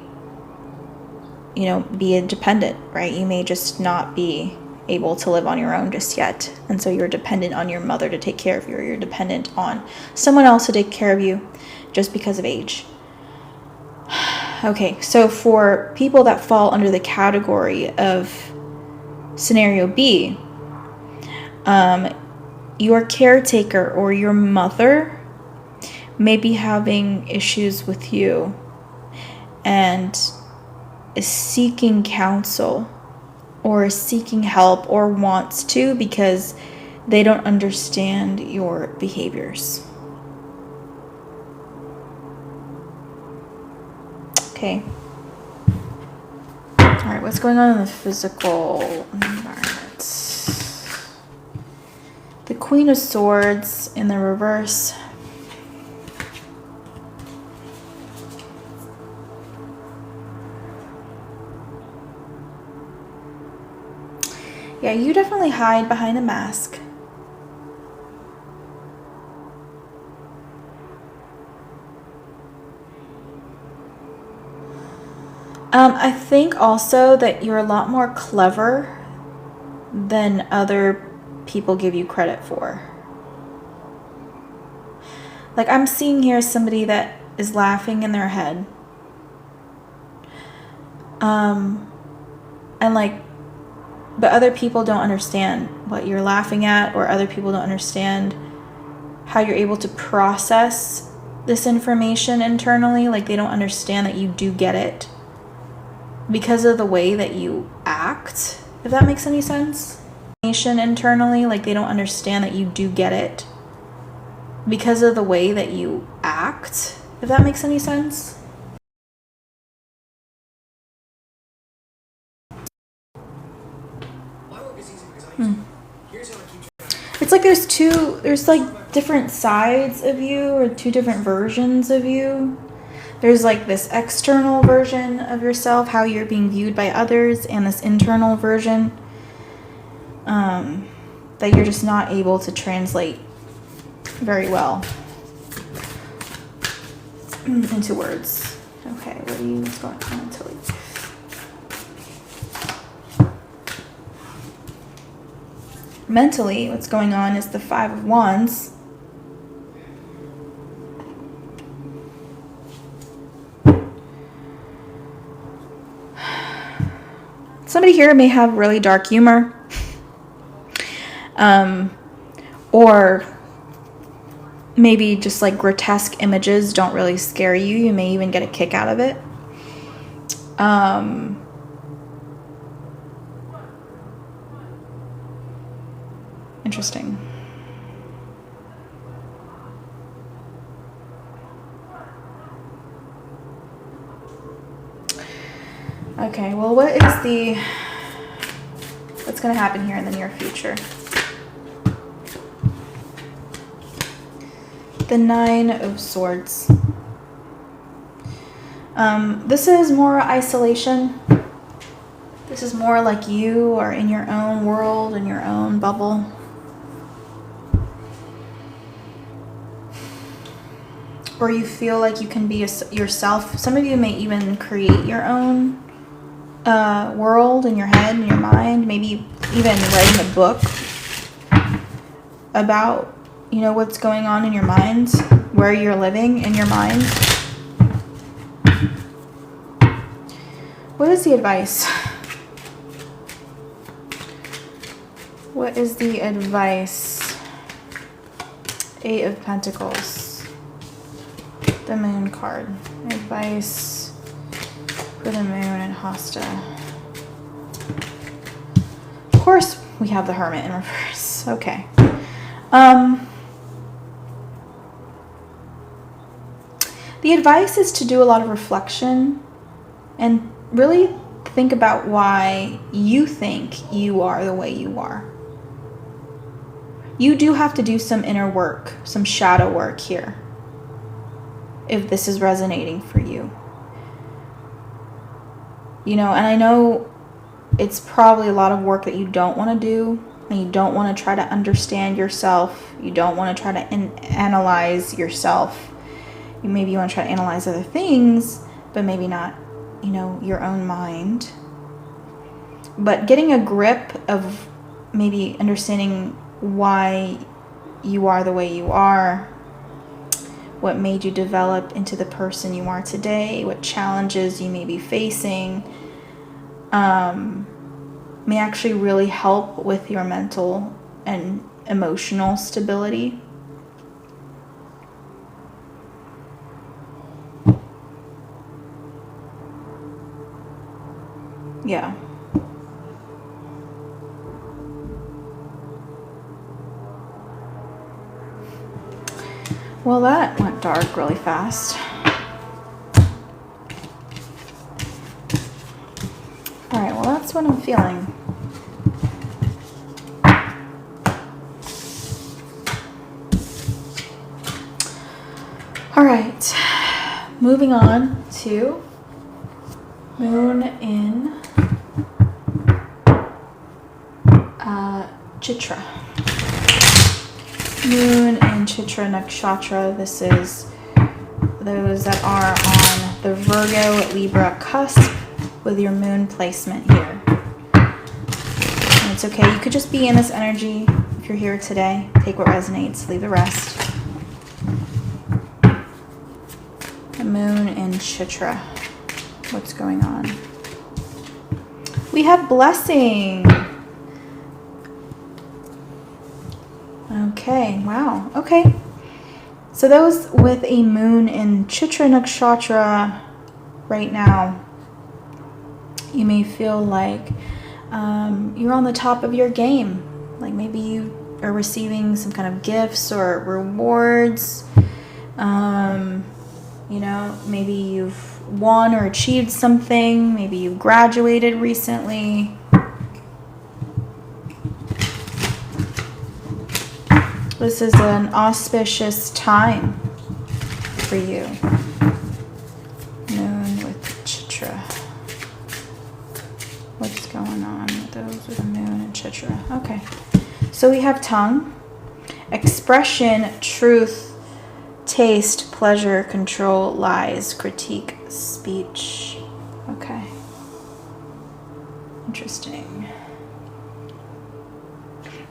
[SPEAKER 1] you know, be independent, right? You may just not be able to live on your own just yet. And so you're dependent on your mother to take care of you, or you're dependent on someone else to take care of you just because of age. Okay, so for people that fall under the category of scenario B, your caretaker or your mother may be having issues with you and is seeking counsel or is seeking help or wants to, because they don't understand your behaviors. Okay. All right, what's going on in the physical environment? The Queen of Swords in the reverse. Yeah, you definitely hide behind a mask. I think also that you're a lot more clever than other people give you credit for. Like, I'm seeing here somebody that is laughing in their head. And like, but other people don't understand what you're laughing at, or other people don't understand how you're able to process this information internally. Like, they don't understand that you do get it because of the way that you act, if that makes any sense. Internally, like, they don't understand that you do get it because of the way that you act, if that makes any sense. It's like there's like different sides of you, or two different versions of you. There's like this external version of yourself, how you're being viewed by others, and this internal version that you're just not able to translate very well into words. Okay, what's going on mentally? Mentally, what's going on is the Five of Wands. Somebody here may have really dark humor. Or maybe just like grotesque images don't really scare you. You may even get a kick out of it. Interesting. Okay, well, what's going to happen here in the near future? The Nine of Swords. This is more isolation. This is more like you are in your own world, in your own bubble. Or you feel like you can be yourself. Some of you may even create your own world in your head, in your mind. Maybe even writing a book about, you know, what's going on in your mind, where you're living in your mind. What is the advice? What is the advice? Eight of Pentacles. The Moon card. Advice for the Moon and Hasta. Of course, we have the Hermit in reverse. Okay. The advice is to do a lot of reflection and really think about why you think you are the way you are. You do have to do some inner work, some shadow work here, if this is resonating for you. You know, and I know it's probably a lot of work that you don't want to do, and you don't want to try to understand yourself. You don't want to try to analyze yourself. Maybe you want to try to analyze other things, but maybe not you know, your own mind. But getting a grip of maybe understanding why you are the way you are, what made you develop into the person you are today, what challenges you may be facing, may actually really help with your mental and emotional stability. Yeah. Well, that went dark really fast. All right, well, that's what I'm feeling. All right, moving on to Moon in Chitra. Moon in Chitra Nakshatra. This is those that are on the Virgo Libra cusp with your moon placement here. And it's okay. You could just be in this energy if you're here today. Take what resonates, leave the rest. The moon in Chitra. What's going on? We have blessing. Okay, wow. Okay. So those with a moon in Chitra Nakshatra right now, you may feel like you're on the top of your game. Like maybe you are receiving some kind of gifts or rewards. You know, maybe you've won or achieved something. Maybe you graduated recently. This is an auspicious time for you. Moon with Chitra. What's going on with those with the moon and Chitra? Okay. So we have tongue, expression, truth, taste, pleasure, control, lies, critique, speech. Okay. Interesting.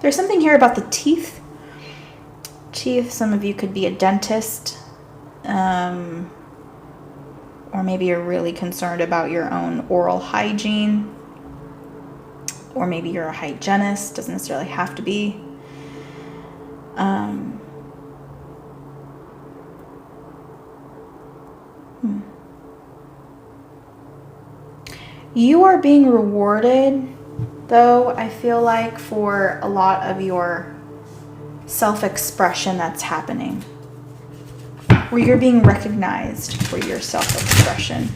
[SPEAKER 1] There's something here about the teeth. Teeth, some of you could be a dentist, or maybe you're really concerned about your own oral hygiene, or maybe you're a hygienist, doesn't necessarily have to be. You are being rewarded, though, I feel like, for a lot of your self-expression that's happening, where you're being recognized for your self-expression.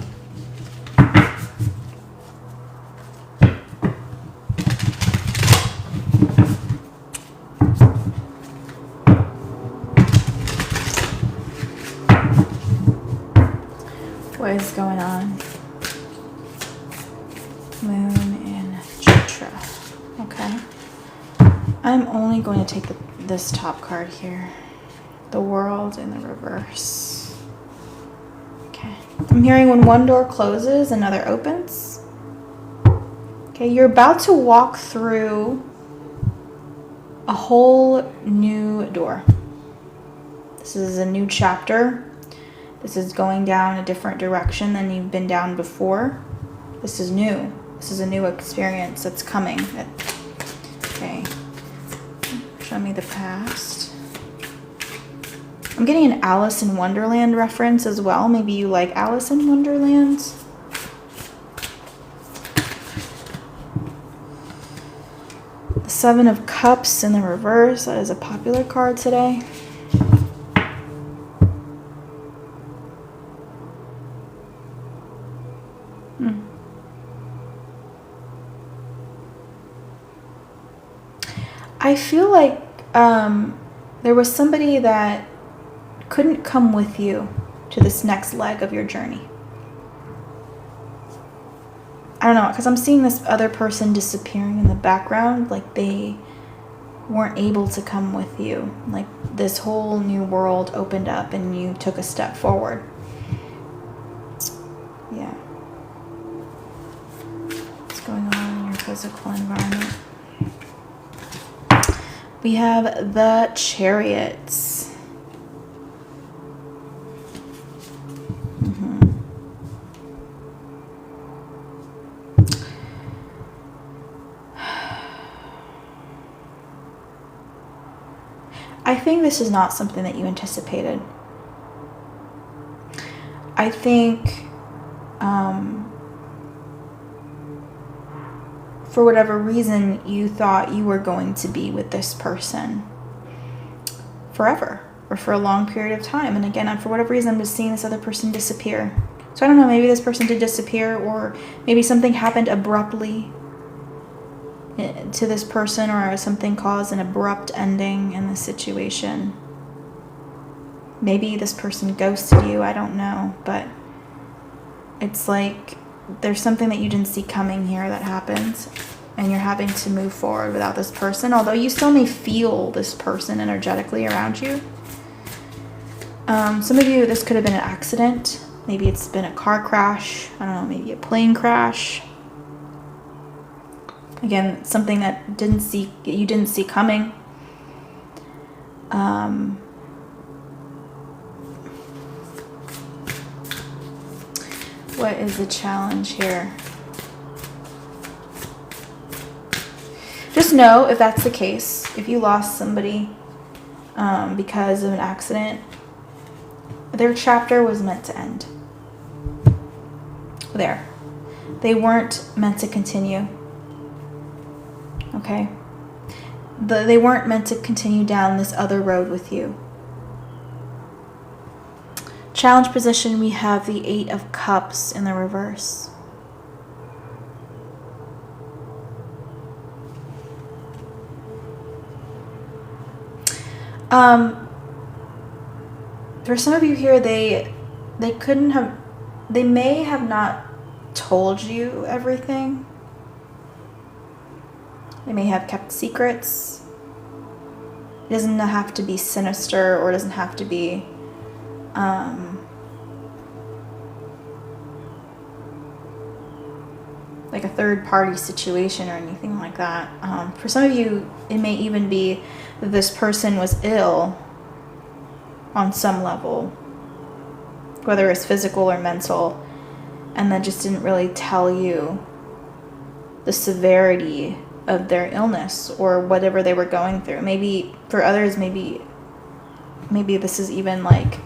[SPEAKER 1] What is going on? Moon in Chitra. Okay. I'm only going to take this top card here. The World in the reverse. Okay. I'm hearing when one door closes, another opens. Okay, you're about to walk through a whole new door. This is a new chapter. This is going down a different direction than you've been down before. This is new. This is a new experience that's coming. Okay. Show me the past. I'm getting an Alice in Wonderland reference as well. Maybe you like Alice in Wonderland. The Seven of Cups in the reverse. That is a popular card today. I feel like there was somebody that couldn't come with you to this next leg of your journey. I don't know, because I'm seeing this other person disappearing in the background, like they weren't able to come with you. Like this whole new world opened up and you took a step forward. Yeah. physical environment. We have the Chariots. I think this is not something that you anticipated. I think for whatever reason, you thought you were going to be with this person forever or for a long period of time. And again, for whatever reason, I'm just seeing this other person disappear. So I don't know, maybe this person did disappear, or maybe something happened abruptly to this person, or something caused an abrupt ending in the situation. Maybe this person ghosted you, I don't know, but it's like there's something that you didn't see coming here that happens, and you're having to move forward without this person, although you still may feel this person energetically around you. Some of you, this could have been an accident. Maybe it's been a car crash. I don't know, maybe a plane crash. Again, something that you didn't see coming. What is the challenge here? Just know, if that's the case, if you lost somebody because of an accident, their chapter was meant to end. There. They weren't meant to continue. Okay? They weren't meant to continue down this other road with you. Challenge position, we have the 8 of Cups in the reverse. For some of you here, they may have not told you everything. They may have kept secrets. It doesn't have to be sinister, or it doesn't have to be like a third-party situation or anything like that. For some of you, it may even be that this person was ill on some level, whether it's physical or mental, and then just didn't really tell you the severity of their illness or whatever they were going through. Maybe for others, maybe this is even like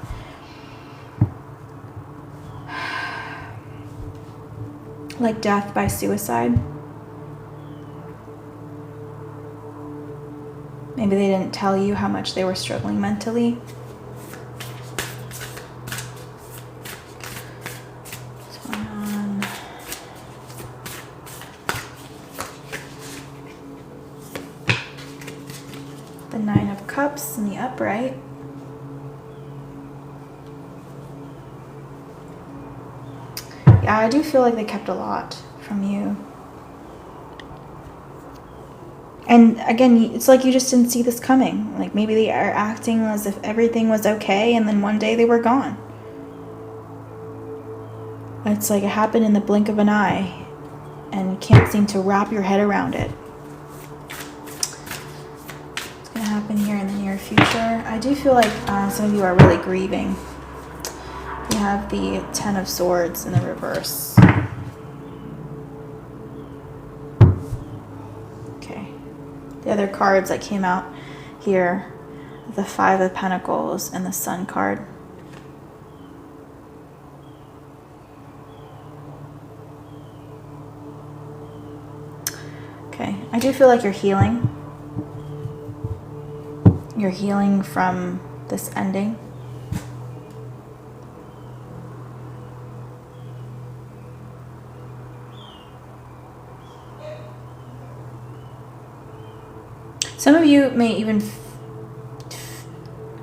[SPEAKER 1] death by suicide. Maybe they didn't tell you how much they were struggling mentally. What's going on? The 9 of Cups in the upright. Yeah, I do feel like they kept a lot from you. And again, it's like you just didn't see this coming. Like maybe they are acting as if everything was okay, and then one day they were gone. It's like it happened in the blink of an eye, and you can't seem to wrap your head around it. What's going to happen here in the near future? I do feel like some of you are really grieving. You have the 10 of Swords in the reverse. Okay. The other cards that came out here, the 5 of Pentacles and the Sun card. Okay. I do feel like you're healing. You're healing from this ending. Some of you may even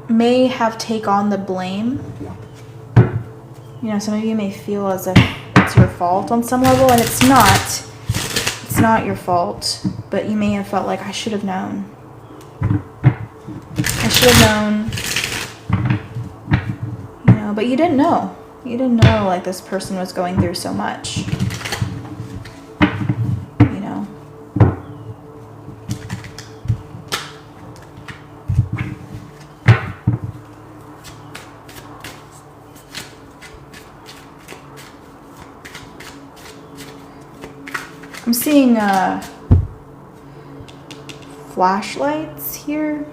[SPEAKER 1] may have take on the blame. You know, some of you may feel as if it's your fault on some level, and it's not. It's not your fault, but you may have felt like, I should have known. I should have known. You know, but you didn't know. You didn't know like this person was going through so much. You know. I'm seeing flashlights here.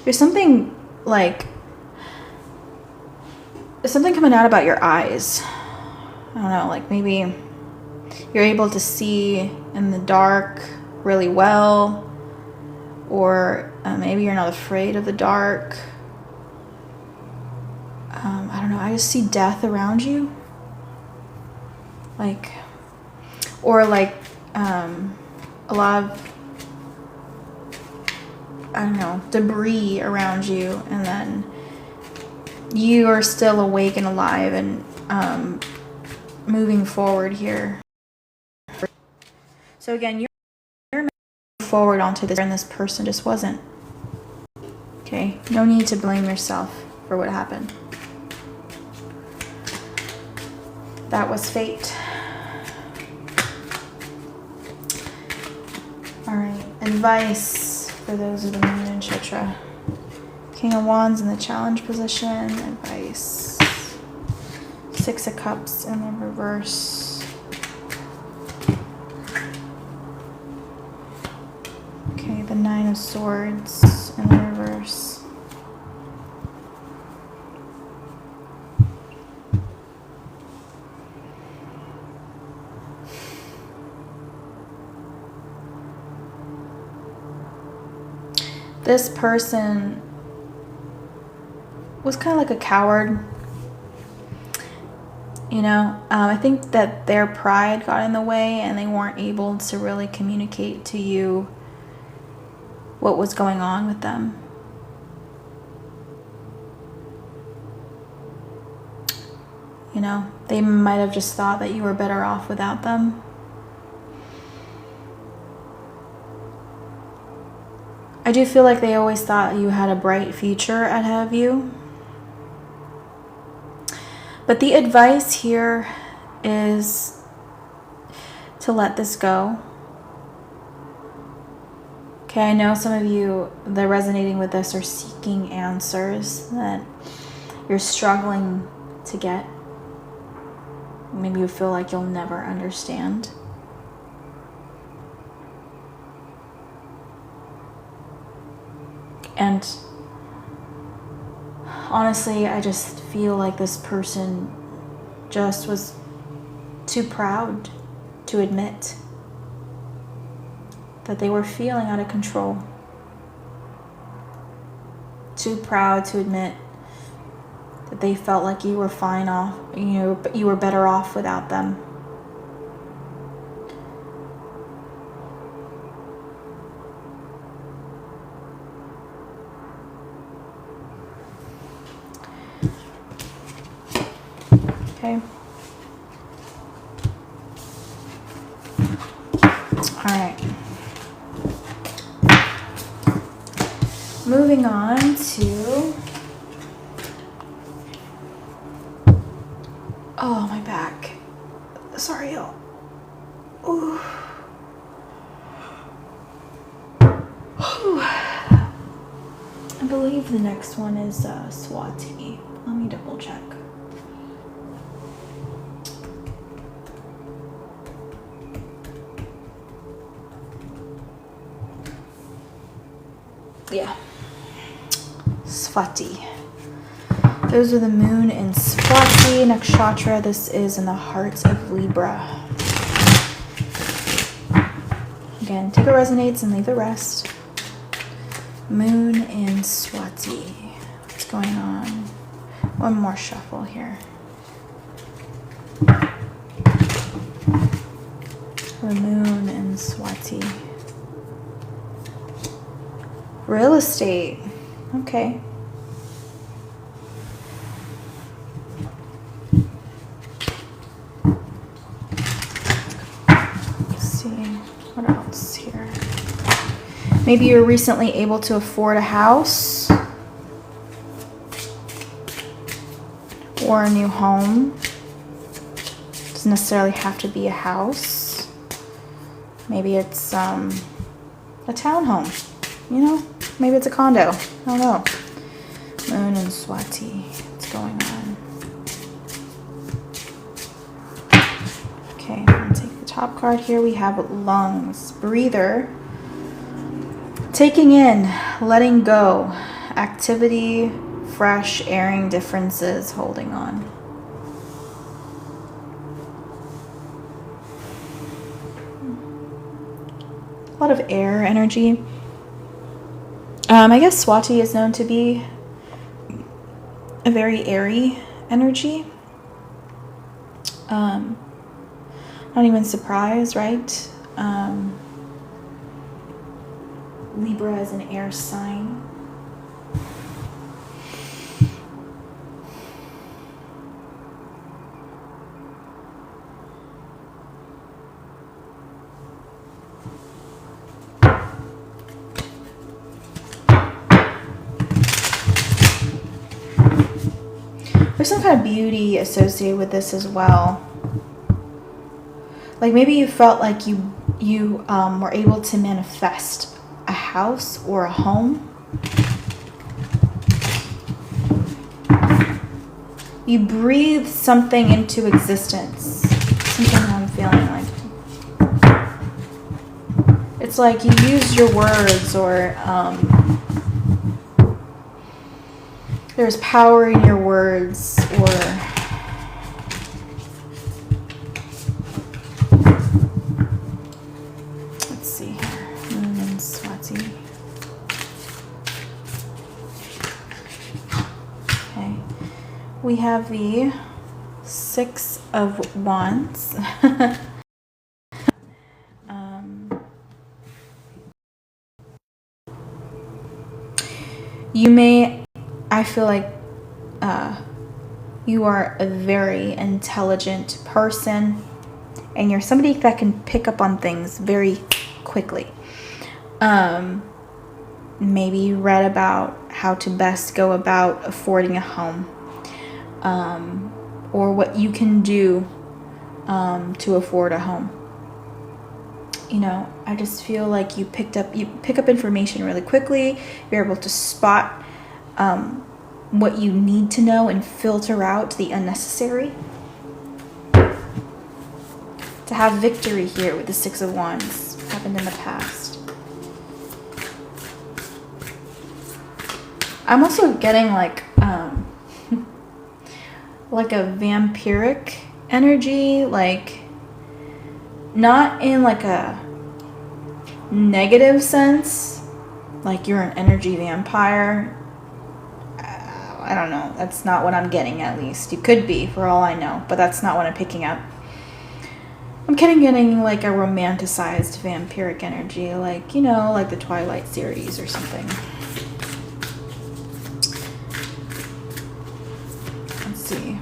[SPEAKER 1] There's something like, there's something coming out about your eyes. I don't know, like maybe you're able to see in the dark really well, or maybe you're not afraid of the dark. I don't know, I just see death around you. Like, or like a lot of, I don't know, debris around you, and then you are still awake and alive and moving forward here. So again, you're moving forward onto this, and this person just wasn't. Okay, no need to blame yourself for what happened. That was fate. All right, advice for those of the moon and Chitra. King of Wands in the challenge position, advice. Six of Cups in the reverse. Okay, the Nine of Swords in the reverse. This person was kind of like a coward. You know, I think that their pride got in the way and they weren't able to really communicate to you what was going on with them. You know, they might have just thought that you were better off without them. I do feel like they always thought you had a bright future ahead of you. But the advice here is to let this go. Okay, I know some of you that are resonating with this are seeking answers that you're struggling to get. Maybe you feel like you'll never understand. And honestly, I just feel like this person just was too proud to admit that they were feeling out of control. Too proud to admit that they felt like you were fine off, you know, but you were better off without them. Okay. All right. Moving on to, oh, my back. Sorry, y'all. Ooh. I believe the next one is Swati. Let me double check. Yeah. Swati. Those are the moon in Swati Nakshatra. This is in the heart of Libra. Again, take what resonates and leave the rest. Moon in Swati. What's going on? One more shuffle here. The moon in Swati. Real estate. Okay. Let's see. What else here? Maybe you were recently able to afford a house or a new home. Doesn't necessarily have to be a house. Maybe it's a townhome. You know, maybe it's a condo. I don't know. Moon and Swati. What's going on? top card here we have lungs, breather, taking in, letting go, activity, fresh, airing differences, holding on. A lot of air energy. I guess Swati is known to be a very airy energy. Not even surprised, right? Libra is an air sign. There's some kind of beauty associated with this as well. Like maybe you felt like you were able to manifest a house or a home. You breathed something into existence. Something I'm feeling like. It's like you used your words, or there's power in your words, or let's see here. Moon and Swati. Okay. We have the Six of Wands. You may, I feel like you are a very intelligent person, and you're somebody that can pick up on things very quickly. Maybe you read about how to best go about affording a home, or what you can do to afford a home. You know, I just feel like you pick up information really quickly. You're able to spot what you need to know and filter out the unnecessary. To have victory here with the Six of Wands happened in the past. I'm also getting like like a vampiric energy, like not in like a negative sense, like you're an energy vampire. I don't know. That's not what I'm getting, at least. You could be, for all I know, but that's not what I'm picking up. I'm getting like a romanticized vampiric energy, like, you know, like the Twilight series or something. Let's see.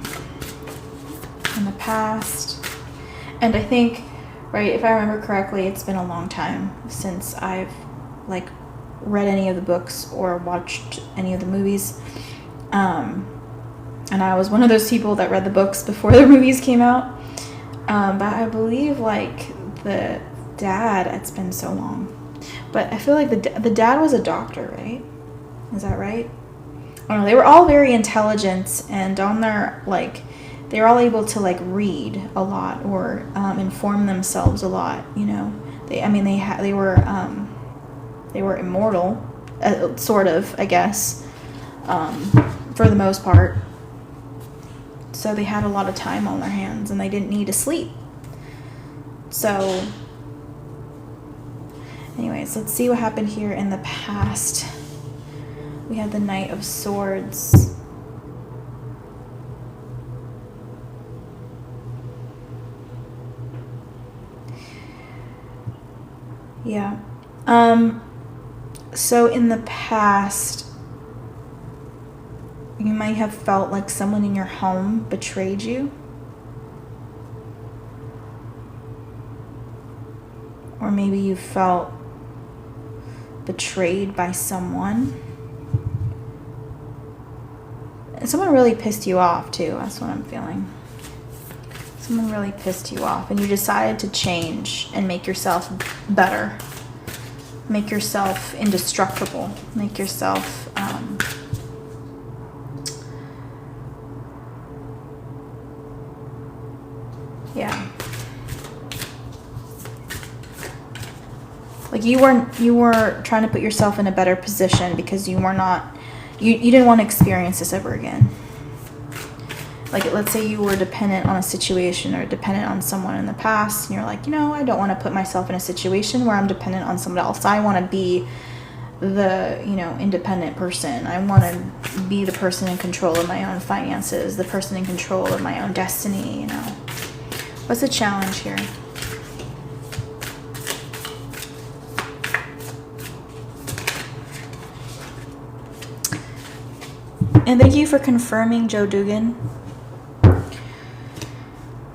[SPEAKER 1] In the past. And I think, right, if I remember correctly, it's been a long time since I've like read any of the books or watched any of the movies. And I was one of those people that read the books before the movies came out. But I believe like the dad, it's been so long, but I feel like the dad was a doctor, right? Is that right? I don't know. They were all very intelligent, and on their like, they were all able to like read a lot or inform themselves a lot. You know, they were immortal, sort of, I guess, for the most part. So they had a lot of time on their hands, and they didn't need to sleep. So anyways, let's see what happened here in the past. We have the Knight of Swords. Yeah. So in the past, you might have felt like someone in your home betrayed you. Or maybe you felt betrayed by someone. And someone really pissed you off too. That's what I'm feeling. Someone really pissed you off, and you decided to change and make yourself better. Make yourself indestructible. Make yourself yeah. Like you were trying to put yourself in a better position because you didn't want to experience this ever again. Like, let's say you were dependent on a situation or dependent on someone in the past, and you're like, I don't want to put myself in a situation where I'm dependent on someone else. I want to be the, independent person. I want to be the person in control of my own finances, the person in control of my own destiny, What's the challenge here? And thank you for confirming, Joe Dugan.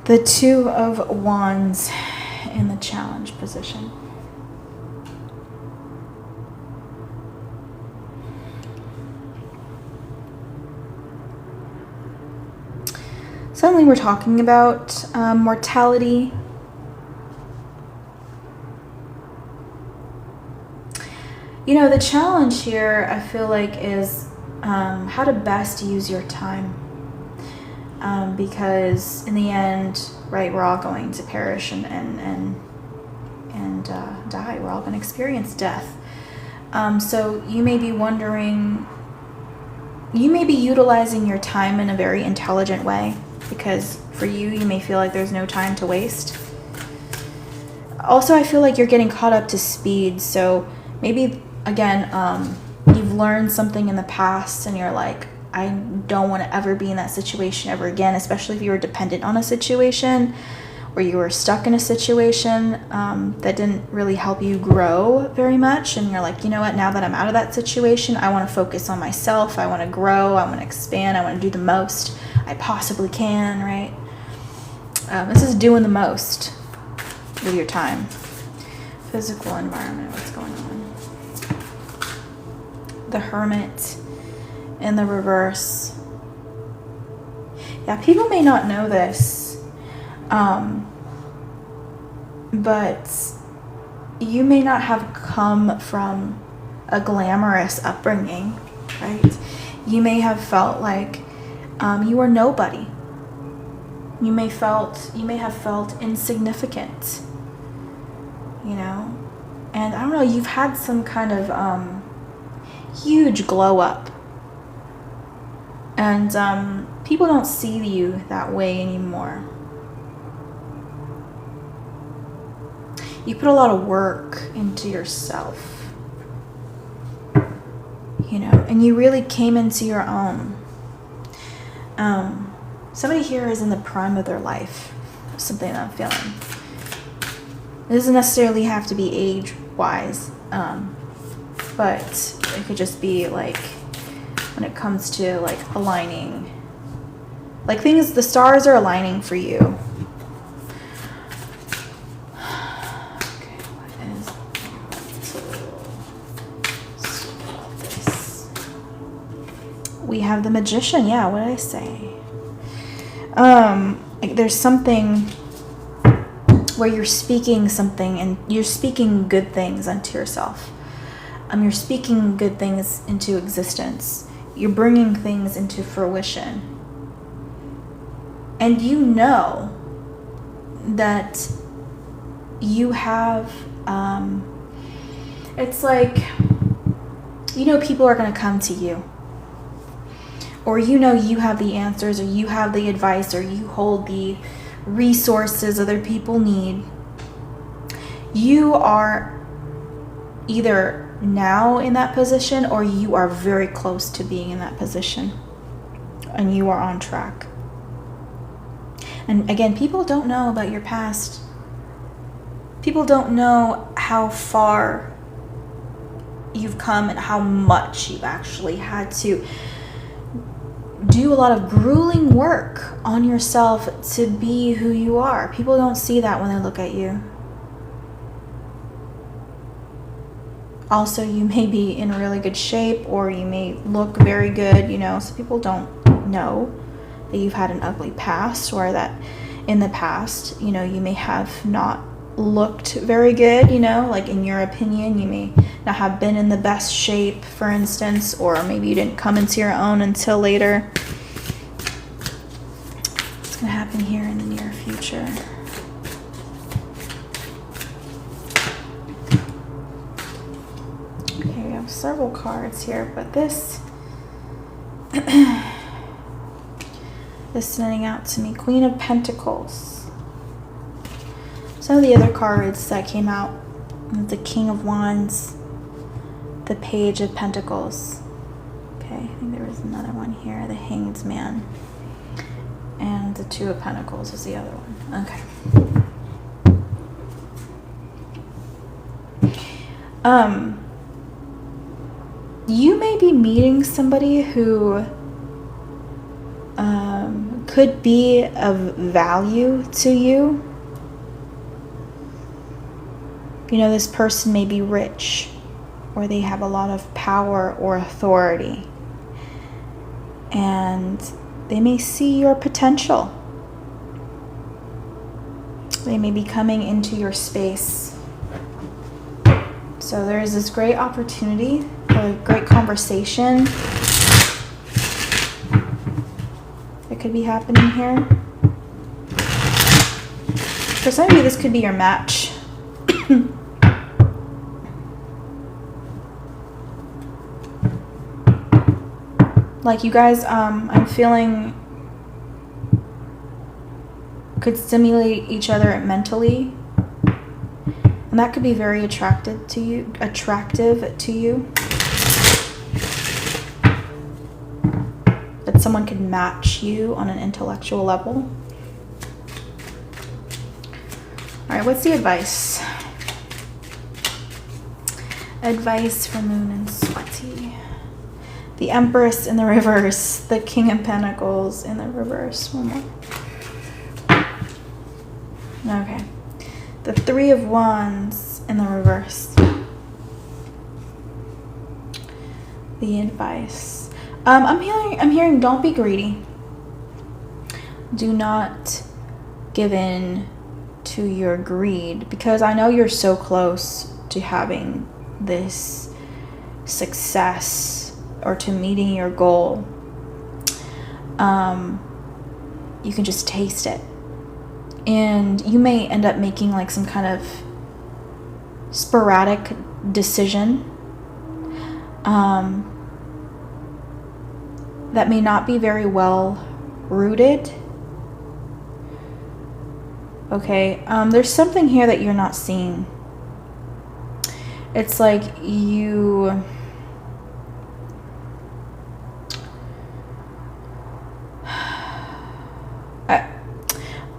[SPEAKER 1] The Two of Wands in the challenge position. Suddenly we're talking about mortality. The challenge here, I feel like, is how to best use your time. Because in the end, right, we're all going to perish and die. We're all going to experience death. So you may be wondering, you may be utilizing your time in a very intelligent way, because for you may feel like there's no time to waste. Also, I feel like you're getting caught up to speed. So maybe, again, you've learned something in the past and you're like, I don't want to ever be in that situation ever again, especially if you were dependent on a situation or you were stuck in a situation that didn't really help you grow very much. And you're like, now that I'm out of that situation, I want to focus on myself. I want to grow. I want to expand. I want to do the most I possibly can, right? This is doing the most with your time. Physical environment, what's going on? The Hermit in the reverse. Yeah, people may not know this, but you may not have come from a glamorous upbringing, right? You may have felt like you were nobody. You may have felt insignificant, and I don't know, you've had some kind of huge glow up, and people don't see you that way anymore. You put a lot of work into yourself, and you really came into your own. Somebody here is in the prime of their life. Something I'm feeling. It doesn't necessarily have to be age-wise, but it could just be like when it comes to like aligning, like things, the stars are aligning for you. Okay, what is this? We have the Magician. Yeah, what did I say? There's something where you're speaking something and you're speaking good things unto yourself. You're speaking good things into existence. You're bringing things into fruition. And you know that you have, it's like, people are going to come to you. Or you have the answers, or you have the advice, or you hold the resources other people need. You are either now in that position, or you are very close to being in that position, and you are on track. And again, people don't know about your past. People don't know how far you've come and how much you've actually had to do a lot of grueling work on yourself to be who you are. People don't see that when they look at you. Also, you may be in really good shape, or you may look very good, so people don't know that you've had an ugly past, or that in the past, you may have not looked very good, like in your opinion, you may not have been in the best shape, for instance, or maybe you didn't come into your own until later. What's going to happen here in the near future? several cards here, but this is sending out to me Queen of Pentacles. Some of the other cards that came out, the King of Wands, the Page of Pentacles. Okay, I think there was another one here, the Hanged Man, and the Two of Pentacles is the other one. Okay. You may be meeting somebody who could be of value to you. You know, this person may be rich, or they have a lot of power or authority, and they may see your potential. They may be coming into your space. So there's this great opportunity, a great conversation that could be happening here. For some of you, this could be your match. Like you guys, I'm feeling could stimulate each other mentally. And that could be very attractive to you. That someone could match you on an intellectual level. All right, what's the advice? Advice for Moon and Sweaty. The Empress in the reverse. The King of Pentacles in the reverse. One more. Okay. The Three of Wands in the reverse. The advice. I'm hearing don't be greedy. Do not give in to your greed, because I know you're so close to having this success or to meeting your goal. You can just taste it. And you may end up making like some kind of sporadic decision that may not be very well rooted. Okay, there's something here that you're not seeing. It's like you...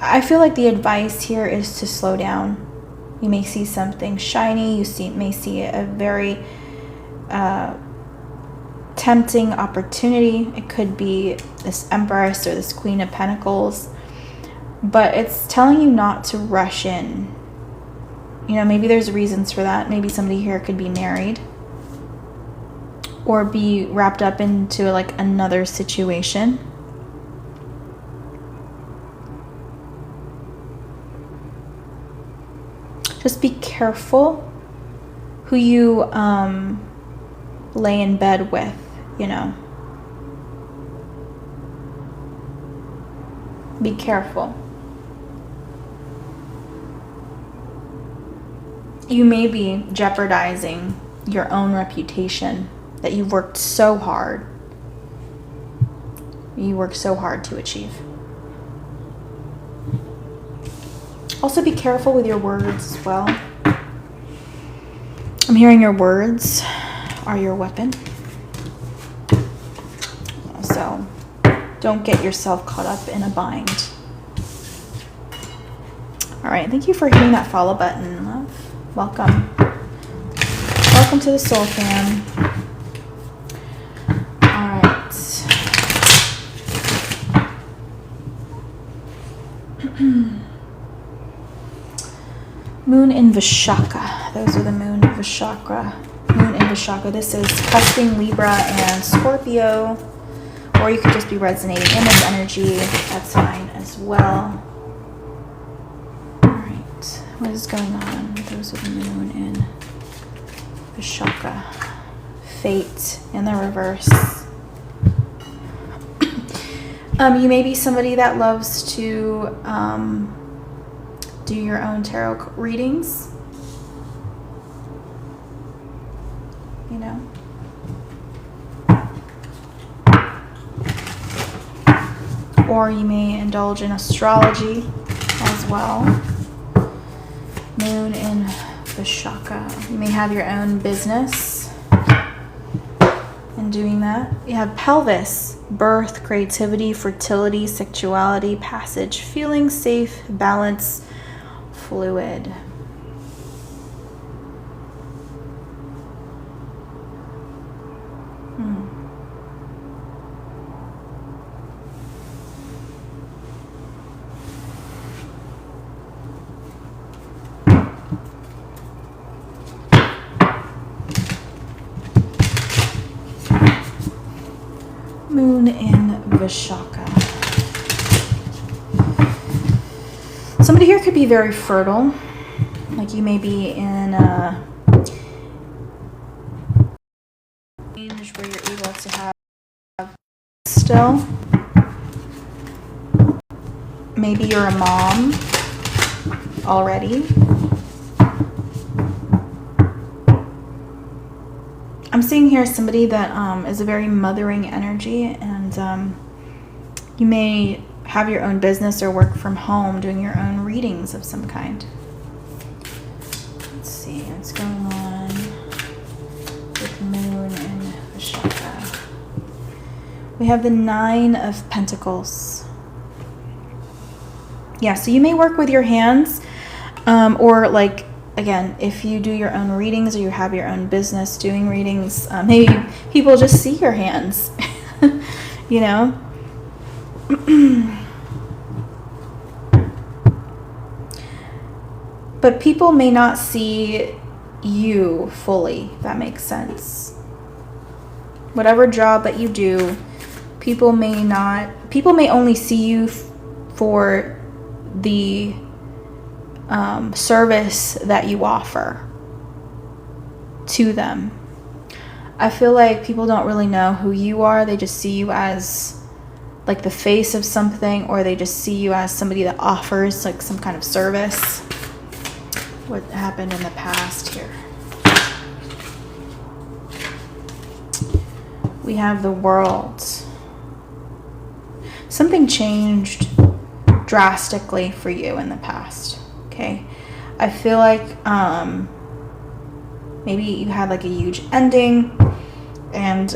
[SPEAKER 1] I feel like the advice here is to slow down. You may see something shiny. May see a very tempting opportunity. It could be this Empress or this Queen of Pentacles. But it's telling you not to rush in. You know, maybe there's reasons for that. Maybe somebody here could be married or be wrapped up into like another situation. Just be careful who you lay in bed with, you know. Be careful. You may be jeopardizing your own reputation that you've worked so hard. You worked so hard to achieve. Also be careful with your words as well. I'm hearing your words are your weapon. So don't get yourself caught up in a bind. All right, thank you for hitting that follow button, love. Welcome. Welcome to the Soul Fam. All right. Moon in Vishaka. Those are the Moon in Vishaka. Moon in Vishaka. This is cusping Libra and Scorpio. Or you could just be resonating in this energy. That's fine as well. Alright. What is going on? Those are the Moon in Vishaka. Fate in the reverse. You may be somebody that loves to do your own tarot readings. You know, or you may indulge in astrology as well. Moon in Vishaka. You may have your own business in doing that. You have pelvis, birth, creativity, fertility, sexuality, passage, feeling safe, balance, fluid. Moon in Vishaka. Somebody here could be very fertile. Like you may be in a range where you're able to have still. Maybe you're a mom already. I'm seeing here somebody that is a very mothering energy, and you may have your own business or work from home doing your own readings of some kind. Let's see what's going on with Moon and Vishaka. We have the Nine of Pentacles. Yeah, so you may work with your hands, or like, again, if you do your own readings or you have your own business doing readings, maybe people just see your hands, you know? But people may not see you fully, if that makes sense. Whatever job that you do, people may only see you for the service that you offer to them. I feel like people don't really know who you are. They just see you as like the face of something, or they just see you as somebody that offers like some kind of service. What happened in the past here? We have the World. Something changed drastically for you in the past. Okay, I feel like maybe you had like a huge ending, and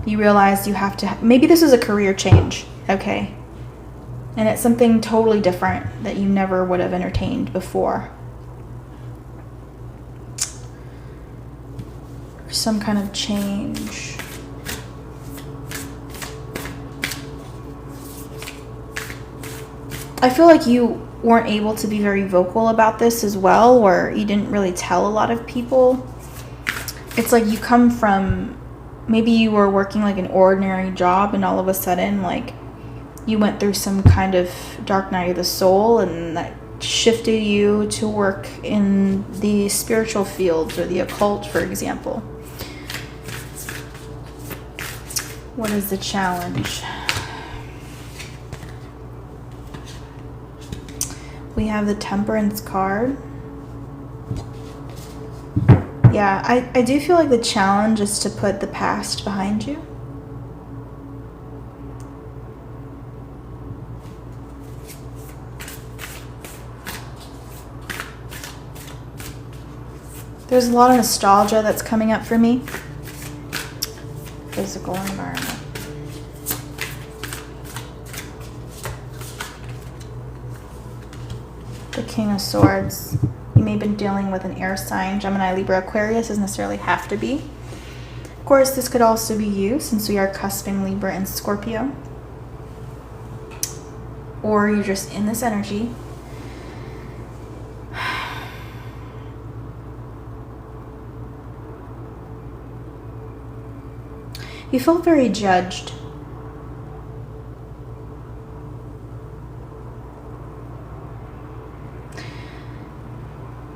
[SPEAKER 1] you realized you have to. Maybe this is a career change. Okay, and it's something totally different that you never would have entertained before. Some kind of change. I feel like you weren't able to be very vocal about this as well, or you didn't really tell a lot of people. It's like you come from, maybe you were working like an ordinary job, and all of a sudden like you went through some kind of dark night of the soul, and that shifted you to work in the spiritual fields or the occult, for example. What is the challenge? We have the Temperance card. Yeah, I do feel like the challenge is to put the past behind you. There's a lot of nostalgia that's coming up for me. Physical environment. The King of Swords. You may have been dealing with an air sign. Gemini, Libra, Aquarius doesn't necessarily have to be. Of course, this could also be you, since we are cusping Libra and Scorpio. Or you're just in this energy. You felt very judged.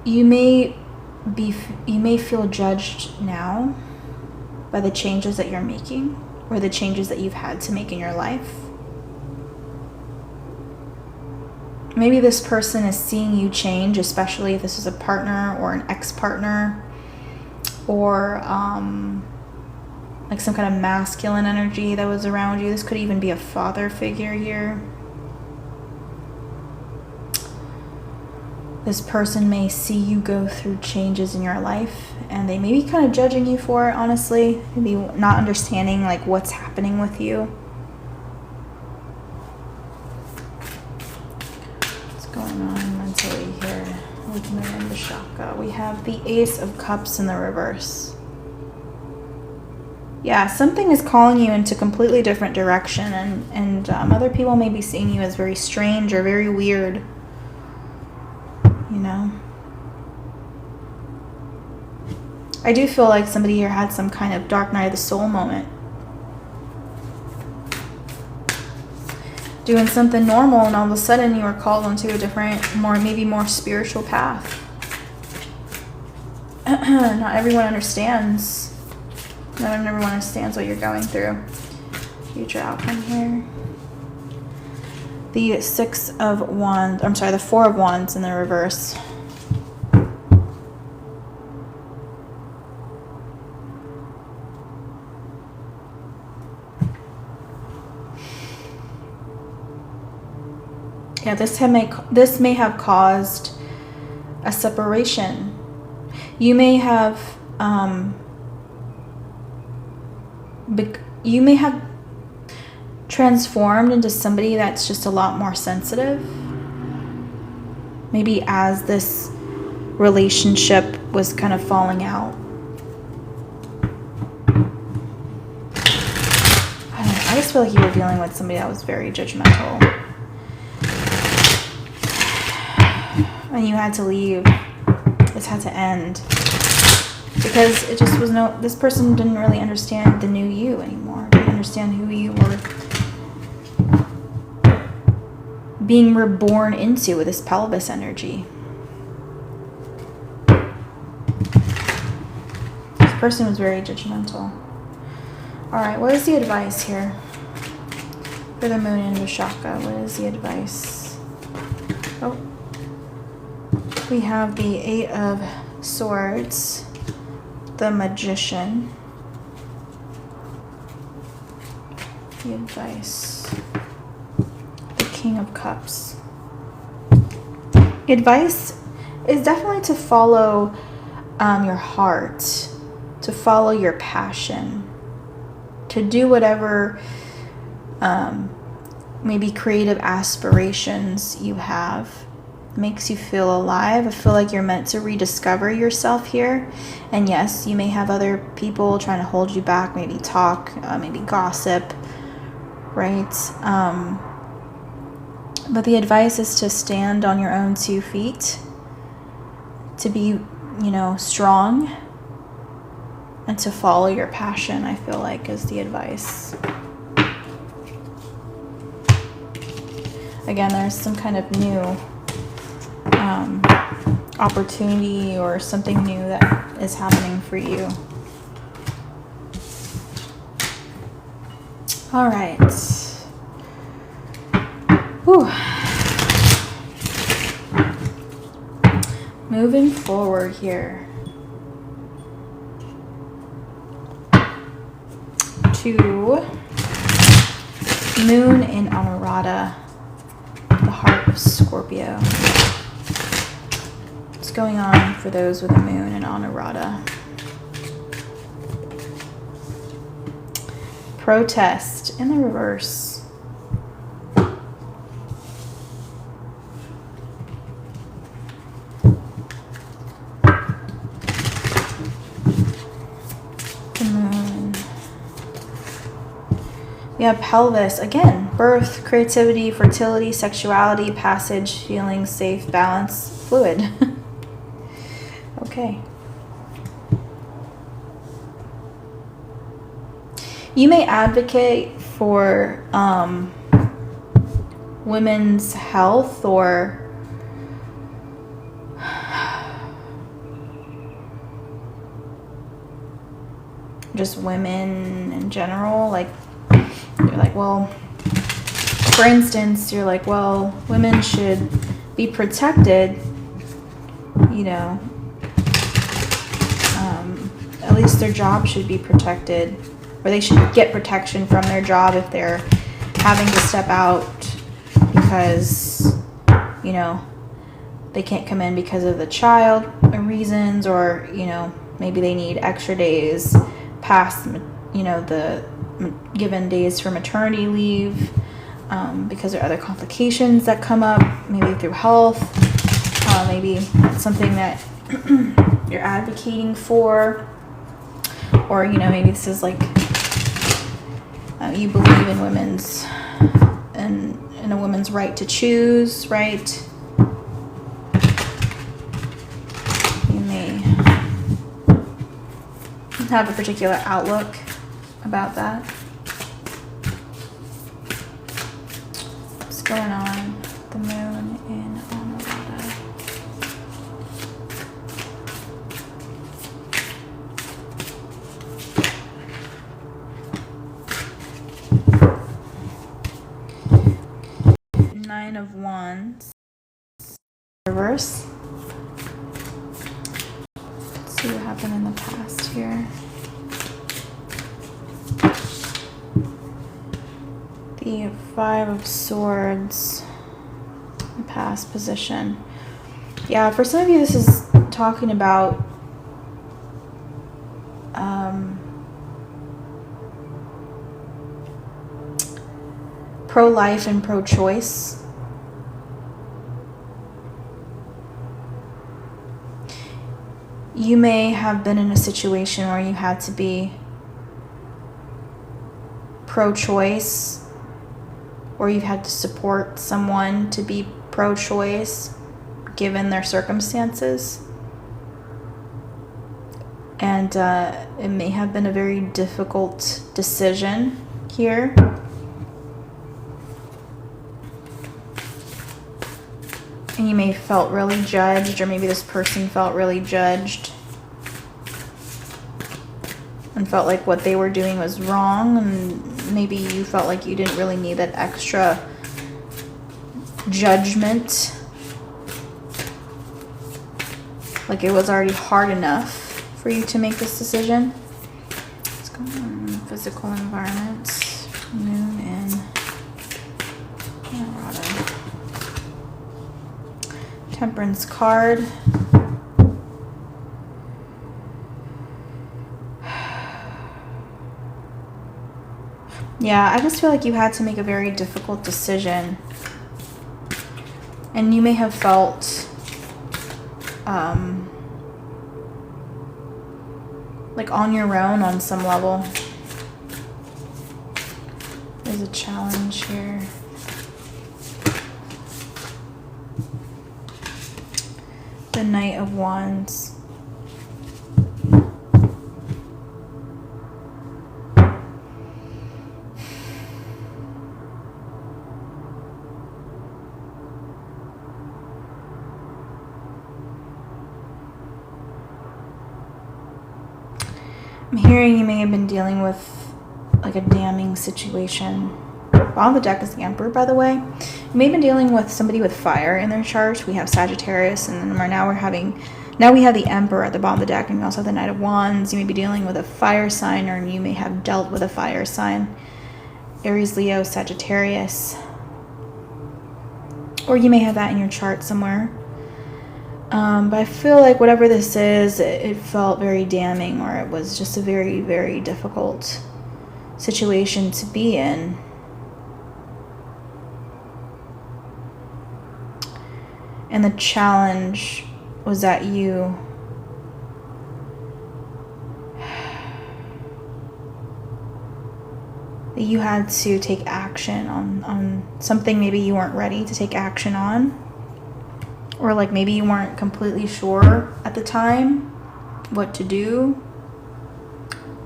[SPEAKER 1] You may feel judged now by the changes that you're making, or the changes that you've had to make in your life. Maybe this person is seeing you change, especially if this is a partner or an ex-partner, or like some kind of masculine energy that was around you. This could even be a father figure here. This person may see you go through changes in your life, and they may be kind of judging you for it, honestly. Maybe not understanding like what's happening with you. What's going on mentally here with Moon Vishaka? We have the Ace of Cups in the reverse. Yeah, something is calling you into a completely different direction, and other people may be seeing you as very strange or very weird. You know, I do feel like somebody here had some kind of dark night of the soul moment. Doing something normal, and all of a sudden you were called into a different, maybe more spiritual path. Not everyone understands. Not everyone understands what you're going through. Future outcome here. The Six of Wands, I'm sorry, the Four of Wands in the reverse. Yeah, this may have caused a separation. You may have transformed into somebody that's just a lot more sensitive. Maybe as this relationship was kind of falling out. I don't know, I just feel like you were dealing with somebody that was very judgmental. And you had to leave. This had to end. Because it just was this person didn't really understand the new you anymore. Didn't understand who you were being reborn into with this pelvis energy. This person was very judgmental. Alright, what is the advice here for the Moon in Vishaka? What is the advice? Oh. We have the Eight of Swords, the Magician. The advice. King of Cups. Advice is definitely to follow your heart, to follow your passion, to do whatever maybe creative aspirations you have. Makes you feel alive. I feel like you're meant to rediscover yourself here. And yes, you may have other people trying to hold you back, maybe talk, maybe gossip, right? But the advice is to stand on your own 2 feet, to be, strong, and to follow your passion, I feel like, is the advice. Again, there's some kind of new opportunity or something new that is happening for you. All right. Whew. Moving forward here to Moon in Anuradha, the heart of Scorpio. What's going on for those with a Moon in Anuradha? Protest in the reverse. We have pelvis, again, birth, creativity, fertility, sexuality, passage, feeling safe, balance, fluid. Okay. You may advocate for women's health or just women in general, like you're like, well, for instance, you're like, well, women should be protected, at least their job should be protected, or they should get protection from their job if they're having to step out because, you know, they can't come in because of the child reasons, or, you know, maybe they need extra days past, you know, the given days for maternity leave, because there are other complications that come up, maybe through health, maybe it's something that you're advocating for, or, you know, maybe this is like you believe in women's and in a woman's right to choose, right? You may have a particular outlook about that. What's going on? The moon in Amarada. Nine of Wands. Reverse. Let's see what happened in the past here. The Five of Swords. Past position. Yeah, for some of you this is talking about pro-life and pro-choice. You may have been in a situation where you had to be pro-choice, or you've had to support someone to be pro-choice given their circumstances. And it may have been a very difficult decision here. And you may have felt really judged, or maybe this person felt really judged and felt like what they were doing was wrong, and maybe you felt like you didn't really need that extra judgment. Like it was already hard enough for you to make this decision. What's going on in the physical environment? Moon in Colorado. Temperance card. Yeah, I just feel like you had to make a very difficult decision. And you may have felt like on your own on some level. There's a challenge here. The Knight of Wands. I'm hearing you may have been dealing with like a damning situation. Bottom of the deck is the Emperor, by the way. You may have been dealing with somebody with fire in their chart. We have Sagittarius, and then now we have the Emperor at the bottom of the deck, and we also have the Knight of Wands. You may be dealing with a fire sign, or you may have dealt with a fire sign. Aries, Leo, Sagittarius. Or you may have that in your chart somewhere. But I feel like whatever this is, it felt very damning, or it was just a very, very difficult situation to be in. And the challenge was that you had to take action on something maybe you weren't ready to take action on. Or like maybe you weren't completely sure at the time what to do,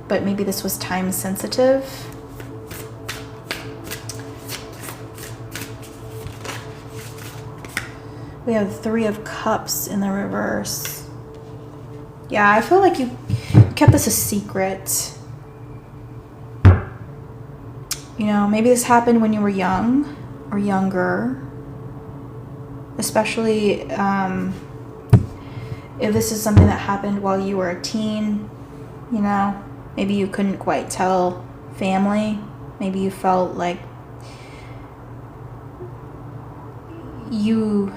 [SPEAKER 1] but maybe this was time sensitive. We have Three of Cups in the reverse. Yeah, I feel like you kept this a secret. You know, maybe this happened when you were young or younger. Especially if this is something that happened while you were a teen, you know, maybe you couldn't quite tell family. Maybe you felt like you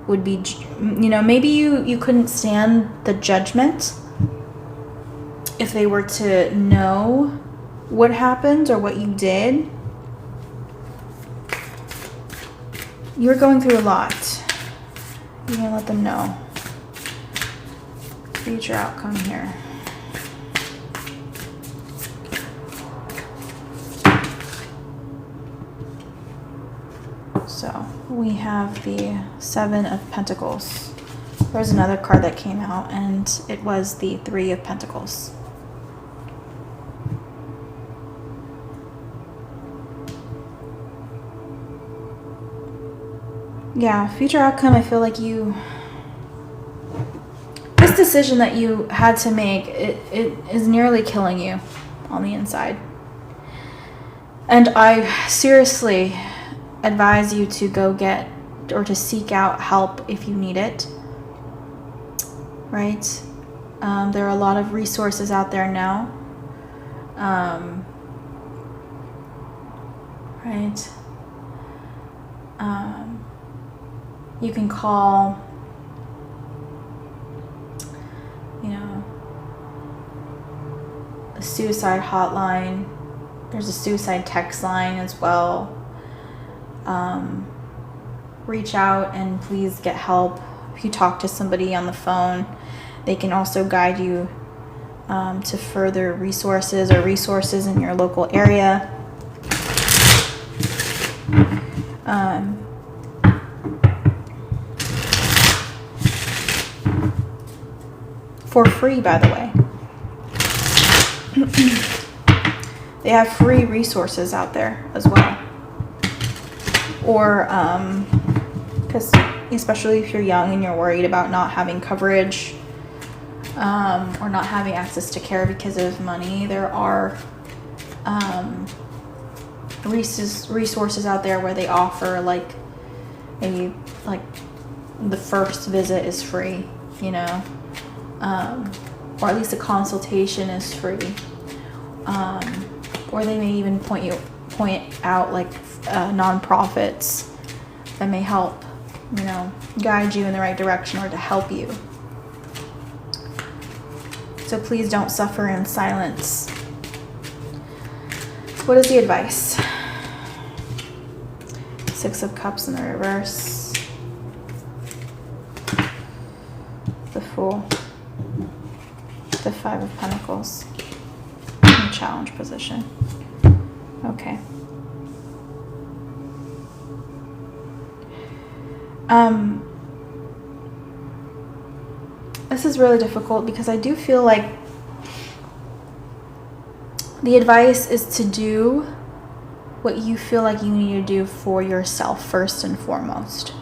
[SPEAKER 1] would be, maybe you couldn't stand the judgment if they were to know what happened or what you did. You're going through a lot. You're gonna let them know. Future outcome here. So we have the Seven of Pentacles. There's another card that came out, and it was the Three of Pentacles. Yeah, future outcome, I feel like this decision that you had to make, it is nearly killing you on the inside. And I seriously advise you to go get or to seek out help if you need it. Right? There are a lot of resources out there now. Right? You can call, a suicide hotline. There's a suicide text line as well. Reach out and please get help. If you talk to somebody on the phone, they can also guide you to further resources or resources in your local area. For free, by the way. They have free resources out there as well. Or, because especially if you're young and you're worried about not having coverage or not having access to care because of money, there are resources out there where they offer maybe the first visit is free, or at least a consultation is free, or they may even point out nonprofits that may help guide you in the right direction or to help you. So please don't suffer in silence. What is the advice? Six of Cups in the reverse, the Fool, the Five of Pentacles, in challenge position. Okay. This is really difficult because I do feel like the advice is to do what you feel like you need to do for yourself first and foremost.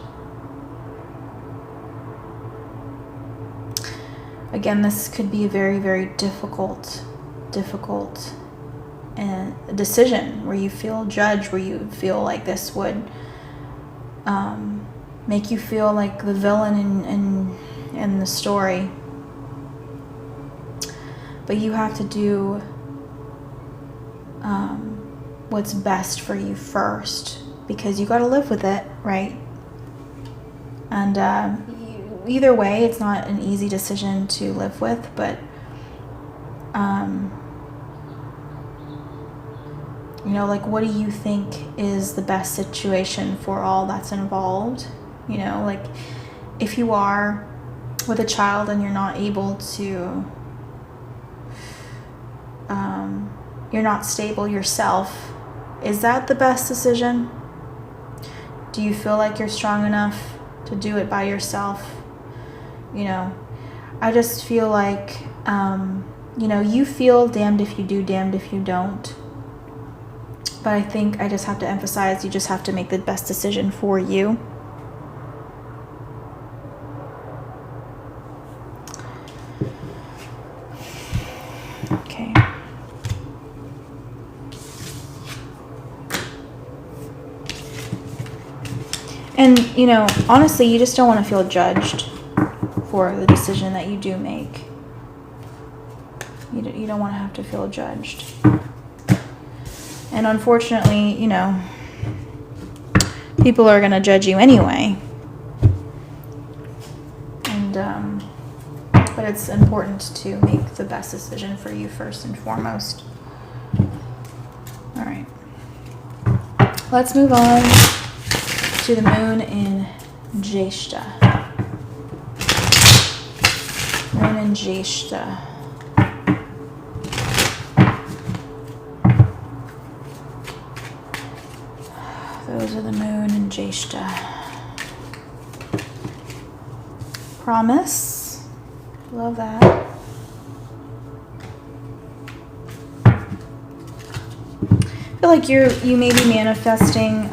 [SPEAKER 1] Again, this could be a very, very difficult decision where you feel judged, where you feel like this would make you feel like the villain in the story. But you have to do what's best for you first, because you got to live with it, right? And either way, it's not an easy decision to live with, but what do you think is the best situation for all that's involved? If you are with a child and you're not able to, you're not stable yourself, is that the best decision? Do you feel like you're strong enough to do it by yourself? I just feel like, you feel damned if you do, damned if you don't. But I think I just have to emphasize, you just have to make the best decision for you. Okay. And, honestly, you just don't want to feel judged for the decision that you do make. You don't want to have to feel judged. And unfortunately, you know, people are going to judge you anyway. And, but it's important to make the best decision for you first and foremost. All right. Let's move on to the moon in Jyeshtha. Moon in Jyeshtha. Those are the moon in Jyeshtha. Promise. Love that. I feel like you may be manifesting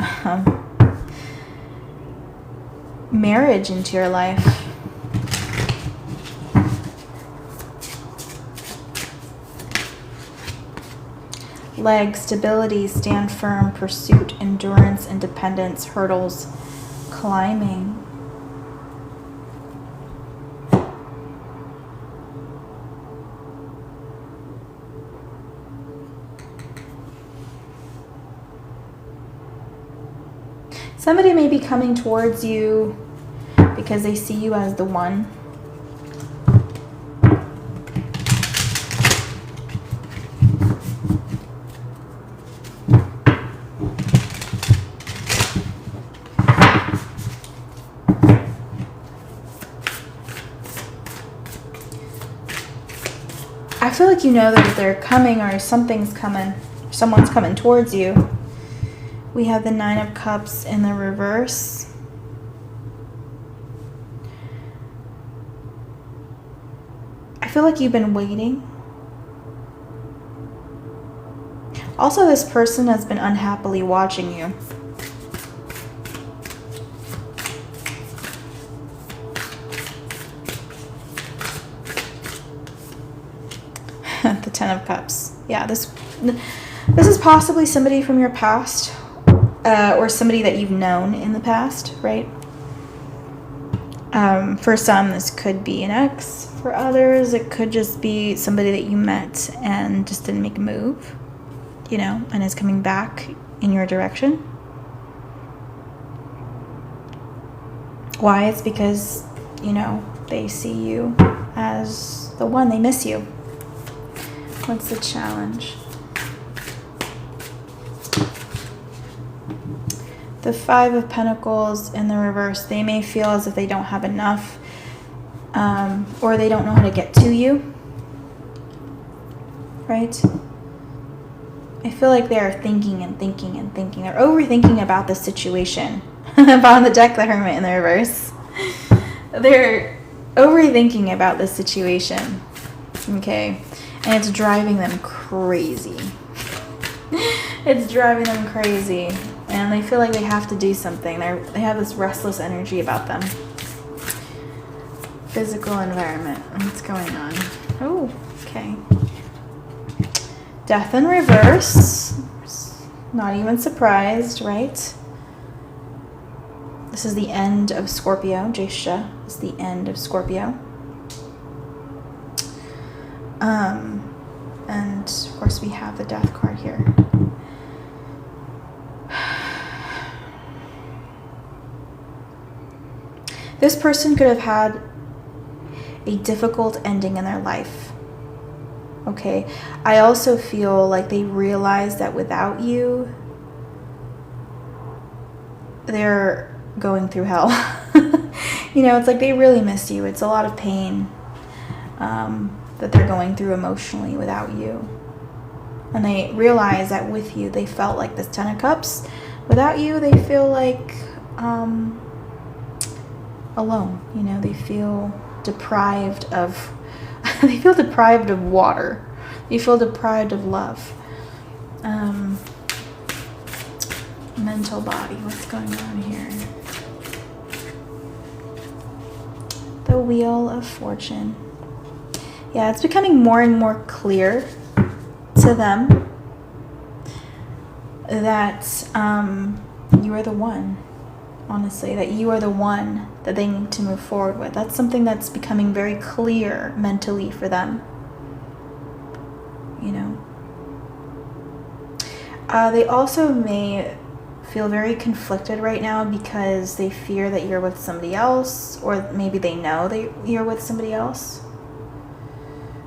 [SPEAKER 1] marriage into your life. Leg, stability, stand firm, pursuit, endurance, independence, hurdles, climbing. Somebody may be coming towards you because they see you as the one. I feel like you know that they're coming or something's coming. Someone's coming towards you. We have the 9 of Cups in the reverse. I feel like you've been waiting. Also, this person has been unhappily watching you. The 10 of Cups. Yeah, this is possibly somebody from your past. Or somebody that you've known in the past, right? For some, this could be an ex. For others, it could just be somebody that you met and just didn't make a move, you know, and is coming back in your direction. Why? It's because, you know, they see you as the one. They miss you. What's the challenge? The 5 of Pentacles in the reverse. They may feel as if they don't have enough, or they don't know how to get to you, right? I feel like they're thinking and thinking and thinking. They're overthinking about the situation. About the Deck the Hermit in the reverse. They're overthinking about the situation, okay? And it's driving them crazy. It's driving them crazy. And they feel like they have to do something. They have this restless energy about them. Physical environment. What's going on? Oh, okay. Death in reverse. Not even surprised, right? This is the end of Scorpio. Jyeshtha is the end of Scorpio. And of course we have the Death card here. This person could have had a difficult ending in their life. Okay. I also feel like they realize that without you, they're going through hell. You know, it's like they really miss you. It's a lot of pain that they're going through emotionally without you. And they realize that with you, they felt like this 10 of Cups. Without you, they feel like alone. You know, they feel deprived of they feel deprived of water. They feel deprived of love. Mental body, what's going on here? The Wheel of Fortune. Yeah, it's becoming more and more clear to them that you are the one. Honestly, that you are the one that they need to move forward with. That's something that's becoming very clear mentally for them. You know, They also may feel very conflicted right now because they fear that you're with somebody else, or maybe they know that you're with somebody else.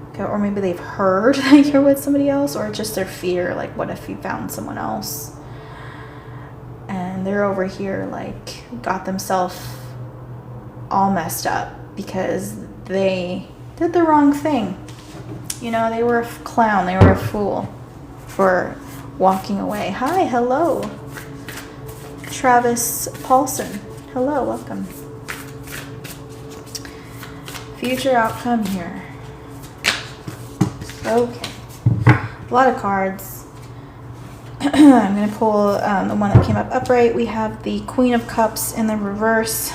[SPEAKER 1] Okay, or maybe they've heard that you're with somebody else, or just their fear, like, what if you found someone else? And they're over here, like, got themselves all messed up because they did the wrong thing. You know, they were a clown, they were a fool for walking away. Hi, hello. Travis Paulson. Hello, welcome. Future outcome here. Okay. A lot of cards. I'm going to pull the one that came up upright. We have the Queen of Cups in the reverse.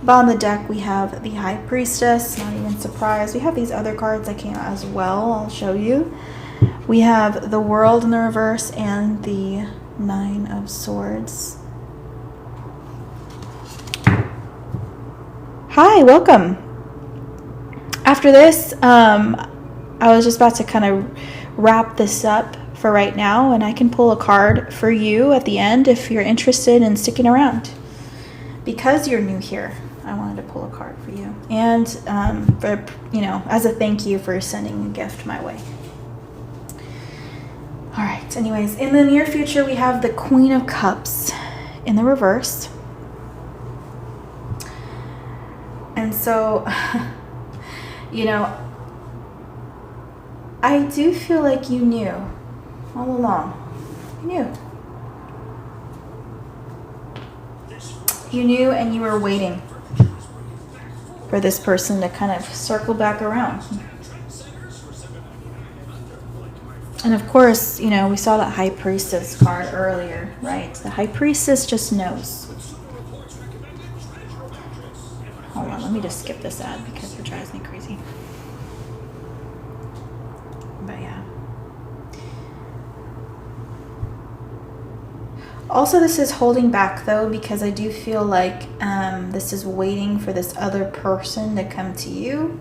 [SPEAKER 1] On the deck, we have the High Priestess. Not even surprised. We have these other cards that came out as well. I'll show you. We have the World in the reverse and the Nine of Swords. Hi, welcome. After this, I was just about to kind of wrap this up for right now, and I can pull a card for you at the end if you're interested in sticking around. Because you're new here, I wanted to pull a card for you. And for, you know, as a thank you for sending a gift my way. All right, anyways, in the near future, we have the Queen of Cups in the reverse. And so, you know, I do feel like you knew all along. You knew. You knew, and you were waiting for this person to kind of circle back around. And of course, you know, we saw that High Priestess card earlier, right? The High Priestess just knows. Hold on, let me just skip this ad because it drives me crazy. But yeah. Also, this is holding back though, because I do feel like this is waiting for this other person to come to you.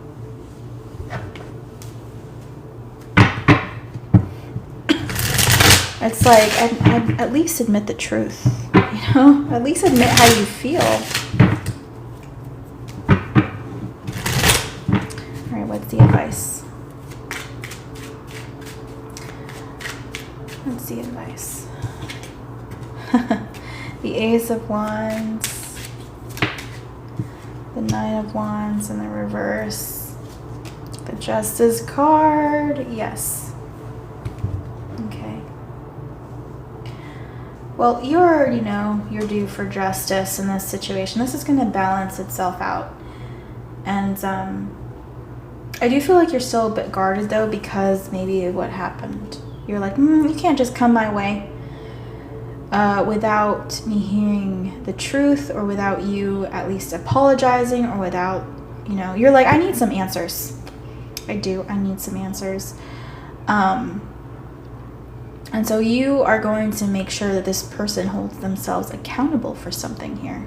[SPEAKER 1] It's like, at least admit the truth, you know? At least admit how you feel. All right, what's the advice? What's the advice? The Ace of Wands, the Nine of Wands in the reverse, the Justice card, yes. Okay. Well, you already know you're due for justice in this situation. This is going to balance itself out. And I do feel like you're still a bit guarded though, because maybe what happened. You're like, you can't just come my way. Without me hearing the truth, or without you at least apologizing, or without, you know, you're like, I need some answers. I do. I need some answers. And so you are going to make sure that this person holds themselves accountable for something here.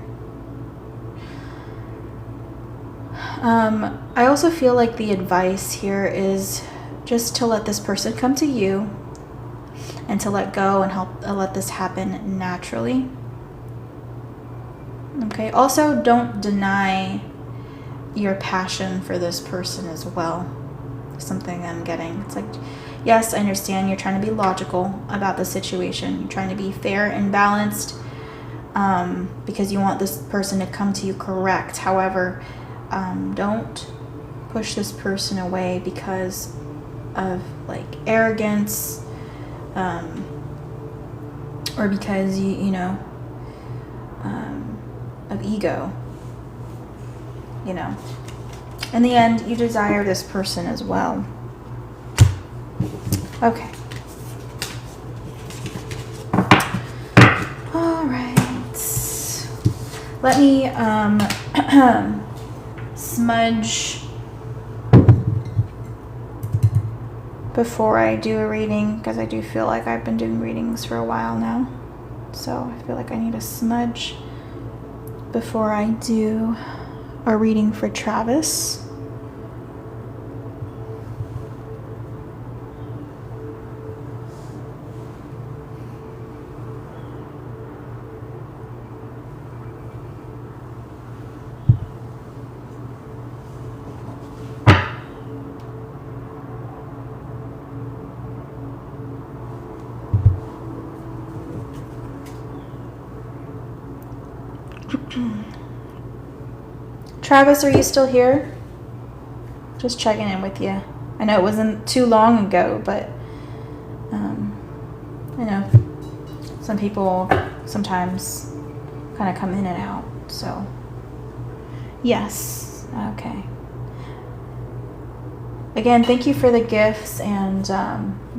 [SPEAKER 1] I also feel like the advice here is just to let this person come to you, and to let go and let this happen naturally. Okay. Also, don't deny your passion for this person as well. Something I'm getting. It's like, yes, I understand you're trying to be logical about the situation. You're trying to be fair and balanced because you want this person to come to you correct. However, don't push this person away because of like arrogance, or because you know, of ego. You know, in the end, you desire this person as well. Okay. All right. Let me smudge before I do a reading, because I do feel like I've been doing readings for a while now. So I feel like I need a smudge before I do a reading for Travis. Travis, are you still here? Just checking in with you. I know it wasn't too long ago, but I know some people sometimes kind of come in and out. So, yes. Okay. Again, thank you for the gifts and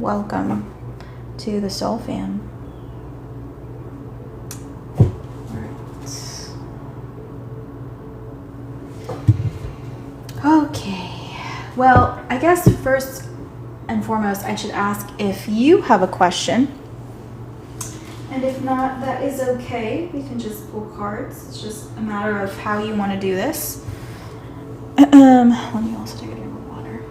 [SPEAKER 1] welcome to the Soul Fam. Okay, well, I guess first and foremost, I should ask if you have a question. And if not, that is okay. We can just pull cards. It's just a matter of how you want to do this. Let me also take a drink of water.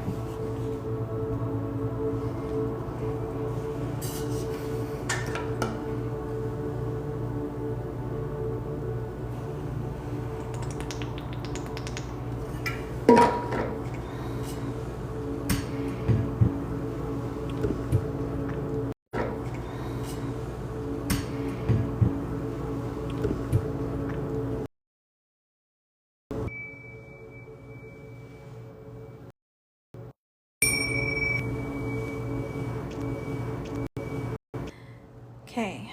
[SPEAKER 1] Okay.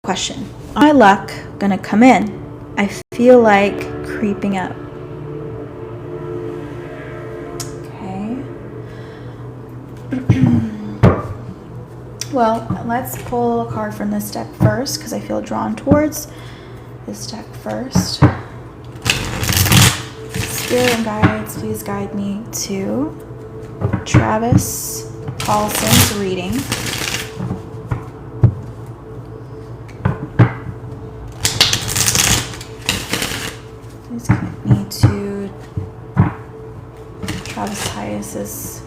[SPEAKER 1] Question. My luck gonna come in. I feel like creeping up. Okay. Well, let's pull a card from this deck first because I feel drawn towards this deck first. Spirit and guides, please guide me to Travis Paulson's reading. Please guide me to Travis Tyus's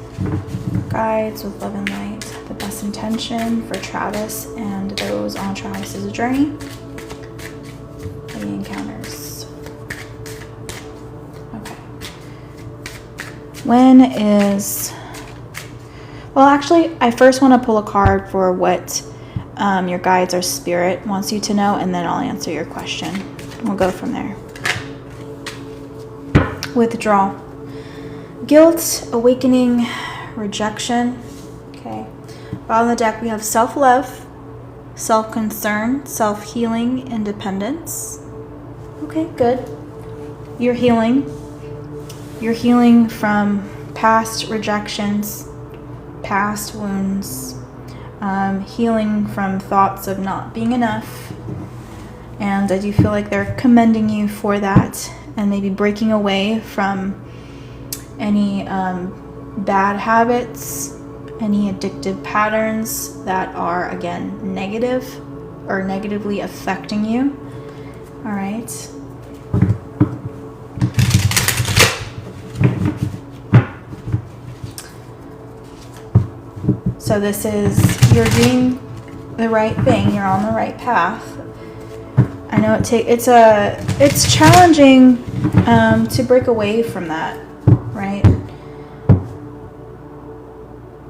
[SPEAKER 1] guides with love and light, the best intention for Travis and those on Travis's journey. Any encounters. Okay. When is... Well, actually, I first want to pull a card for what your guides or spirit wants you to know, and then I'll answer your question. We'll go from there. Withdrawal. Guilt, awakening, rejection. Okay. Bottom of the deck, we have self-love, self-concern, self-healing, independence. Okay, good. You're healing. You're healing from past rejections, past wounds, healing from thoughts of not being enough. And I do feel like they're commending you for that and maybe breaking away from any bad habits, any addictive patterns that are, again, negative or negatively affecting you. All right. So this is, you're doing the right thing. You're on the right path. I know it's challenging to break away from that, right?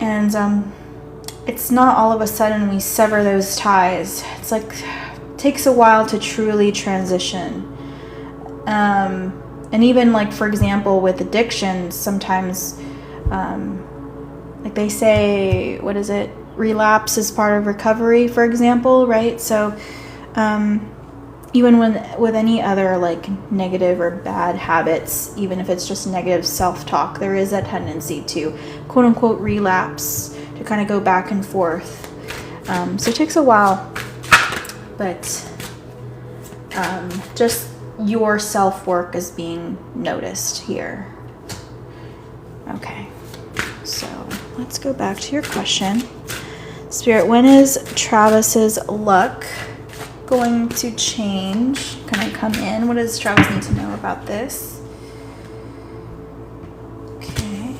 [SPEAKER 1] And it's not all of a sudden we sever those ties. It's like it takes a while to truly transition. And even like, for example, with addictions, sometimes like they say, what is it? Relapse is part of recovery, for example, right? So even with any other like negative or bad habits, even if it's just negative self-talk, there is a tendency to quote unquote relapse, to kind of go back and forth. So it takes a while, but just your self-work is being noticed here. Okay, so let's go back to your question. Spirit, when is Travis's luck going to change? Can I come in? What does Travis need to know about this? Okay.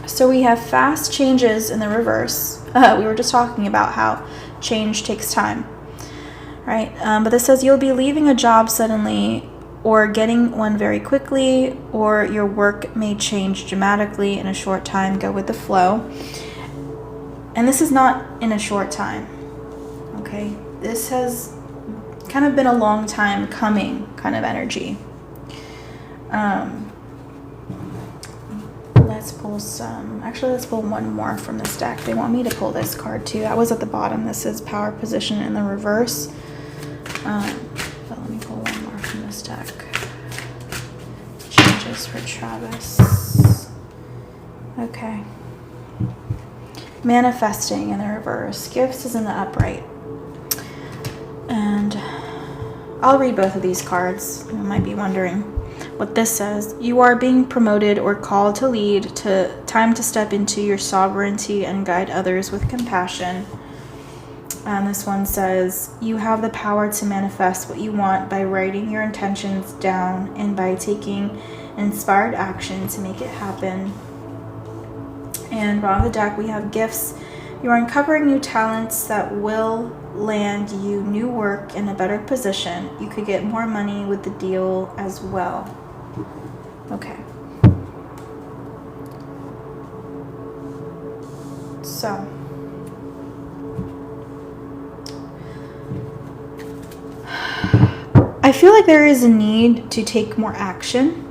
[SPEAKER 1] So we have fast changes in the reverse. We were just talking about how change takes time, right? But this says you'll be leaving a job suddenly or getting one very quickly, or your work may change dramatically in a short time. Go with the flow. And this is not in a short time. Okay, this has kind of been a long time coming kind of energy. Let's pull some. Actually, let's pull one more from this deck. They want me to pull this card too. That was at the bottom. This is power position in the reverse. But let me pull one more from this deck. Changes for Travis. Okay. Manifesting in the reverse. Gifts is in the upright. And I'll read both of these cards. You might be wondering what this says. You are being promoted or called to lead. Time to step into your sovereignty and guide others with compassion. And this one says, you have the power to manifest what you want by writing your intentions down and by taking inspired action to make it happen. And bottom of the deck, we have gifts. You are uncovering new talents that will land you new work in a better position. You could get more money with the deal as well. Okay. So, I feel like there is a need to take more action.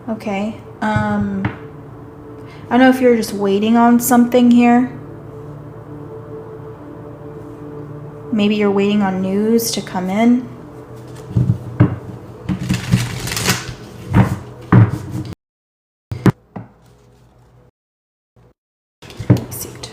[SPEAKER 1] Okay. I don't know if you're just waiting on something here. Maybe you're waiting on news to come in. Received.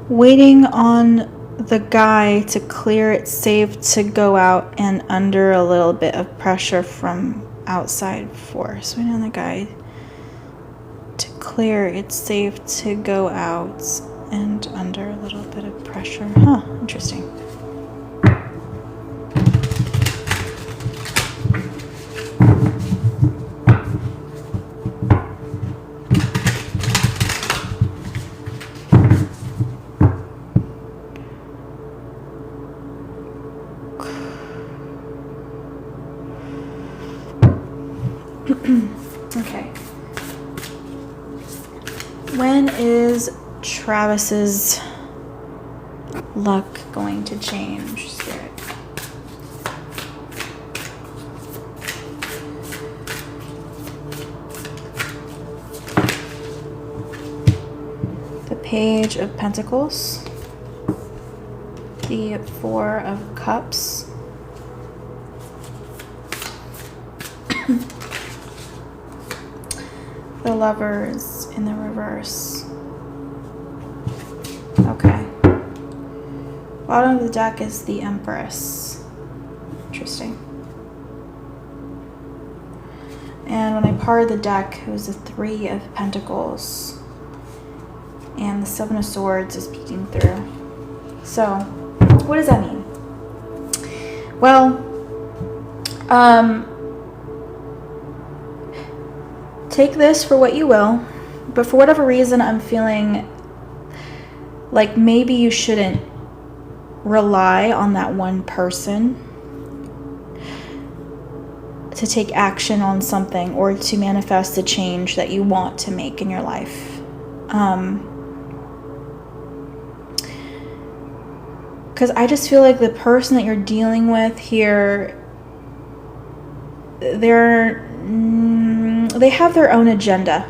[SPEAKER 1] Waiting on the guy to clear it safe to go out and under a little bit of pressure from outside force. Waiting on the guy to clear it safe to go out and under a little bit of pressure. Huh, interesting. Okay. When is Travis's luck going to change, Spirit? The Page of Pentacles. The Four of Cups. The Lovers in the reverse. Okay. Bottom of the deck is the Empress. Interesting. And when I parted the deck, it was the Three of Pentacles. And the Seven of Swords is peeking through. So, what does that mean? Well, take this for what you will, but for whatever reason, I'm feeling like maybe you shouldn't rely on that one person to take action on something or to manifest the change that you want to make in your life. Because I just feel like the person that you're dealing with here, they have their own agenda.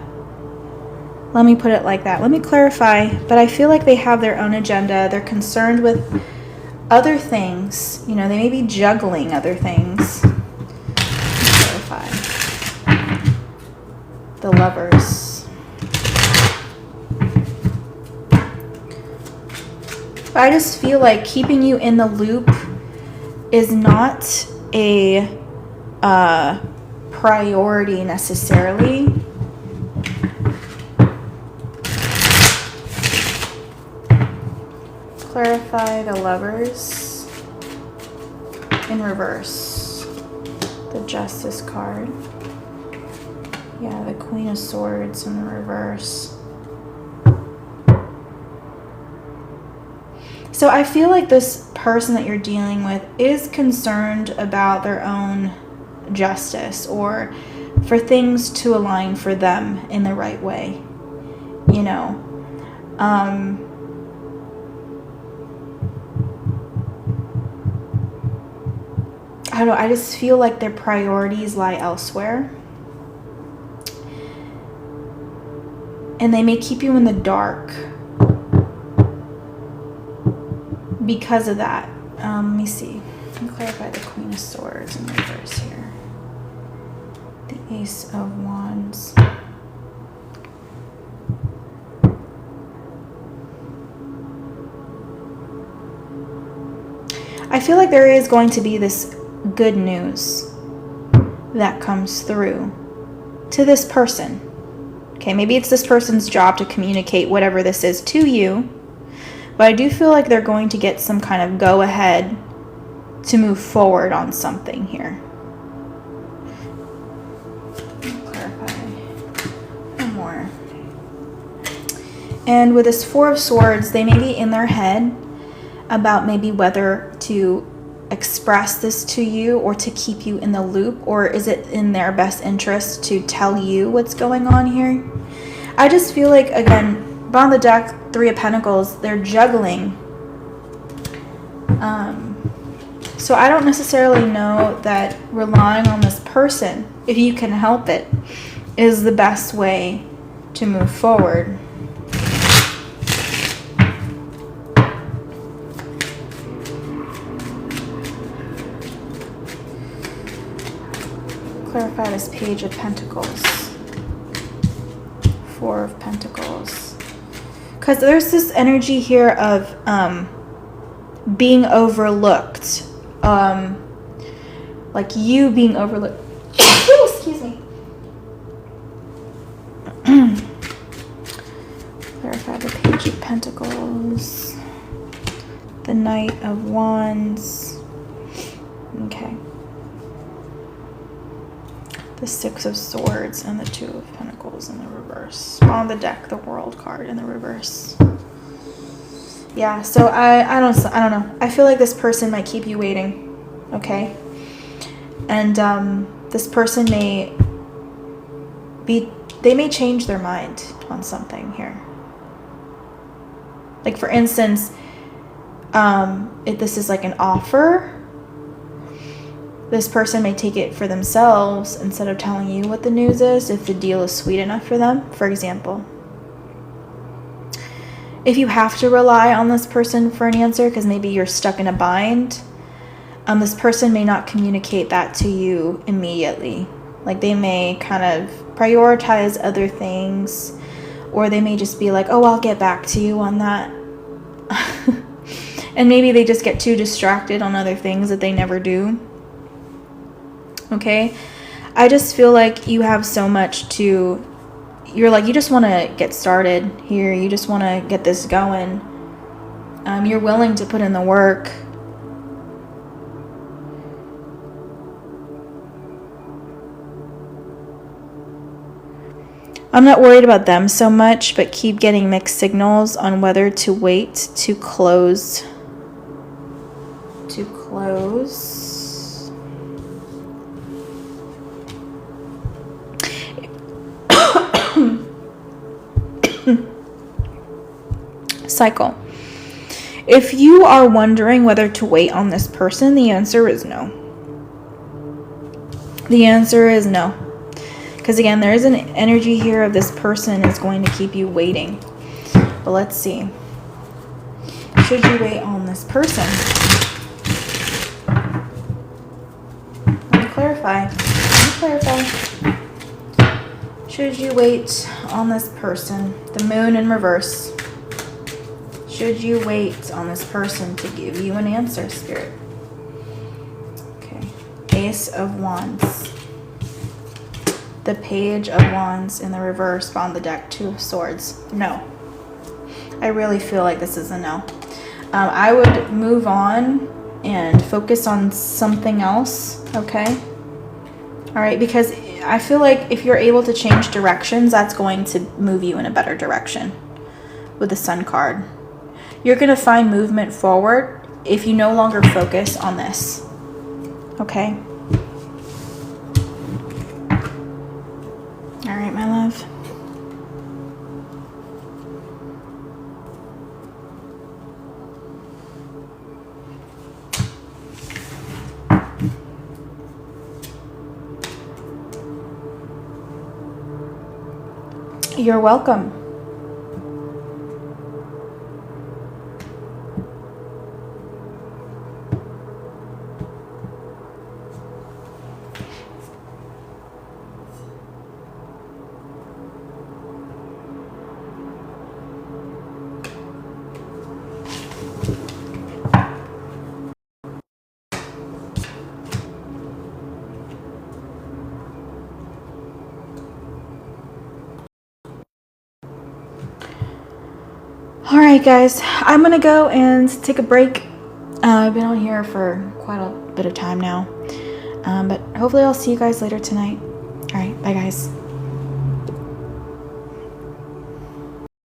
[SPEAKER 1] Let me put it like that. Let me clarify, but I feel like they have their own agenda. They're concerned with other things. You know, they may be juggling other things. Clarify. The Lovers. But I just feel like keeping you in the loop is not a priority necessarily. Clarify the Lovers in reverse. The Justice card. Yeah, the Queen of Swords in the reverse. So I feel like this person that you're dealing with is concerned about their own justice or for things to align for them in the right way, you know. I don't know, I just feel like their priorities lie elsewhere. And they may keep you in the dark because of that. Let me see. Let me clarify the Queen of Swords in reverse here. The Ace of Wands. I feel like there is going to be this good news that comes through to this person. Okay, maybe it's this person's job to communicate whatever this is to you, but I do feel like they're going to get some kind of go ahead to move forward on something here. Clarify one more. And with this Four of Swords, they may be in their head about maybe whether to express this to you or to keep you in the loop, or is it in their best interest to tell you what's going on here. I just feel like, again, bottom of the deck, Three of Pentacles, they're juggling. So I don't necessarily know that relying on this person, if you can help it, is the best way to move forward. Clarify this Page of Pentacles. Four of Pentacles. Because there's this energy here of being overlooked. Like you being overlooked. Excuse me. Clarify the Page of Pentacles. The Knight of Wands. Okay. The Six of Swords and the Two of Pentacles in the reverse. On the deck, the World card in the reverse. Yeah, so I don't know. I feel like this person might keep you waiting, okay? And this person may change their mind on something here. Like for instance, if this is like an offer, this person may take it for themselves instead of telling you what the news is if the deal is sweet enough for them, for example. If you have to rely on this person for an answer because maybe you're stuck in a bind, this person may not communicate that to you immediately. Like they may kind of prioritize other things, or they may just be like, oh, I'll get back to you on that. And maybe they just get too distracted on other things that they never do. Okay, I just feel like you have so much to, you just want to get started here. You just want to get this going. You're willing to put in the work. I'm not worried about them so much, but keep getting mixed signals on whether to wait to close. Cycle. If you are wondering whether to wait on this person, the answer is no. The answer is no. Because again, there is an energy here of this person is going to keep you waiting. But let's see. Should you wait on this person? Let me clarify. Should you wait on this person? The Moon in reverse. Should you wait on this person to give you an answer, Spirit? Okay. Ace of Wands. The Page of Wands in the reverse on the deck. Two of Swords. No. I really feel like this is a no. I would move on and focus on something else, okay? All right, because I feel like if you're able to change directions, that's going to move you in a better direction with the Sun card. You're going to find movement forward if you no longer focus on this, okay? You're welcome. All right, guys, I'm gonna go and take a break. I've been on here for quite a bit of time now, but hopefully I'll see you guys later tonight. All right, bye guys.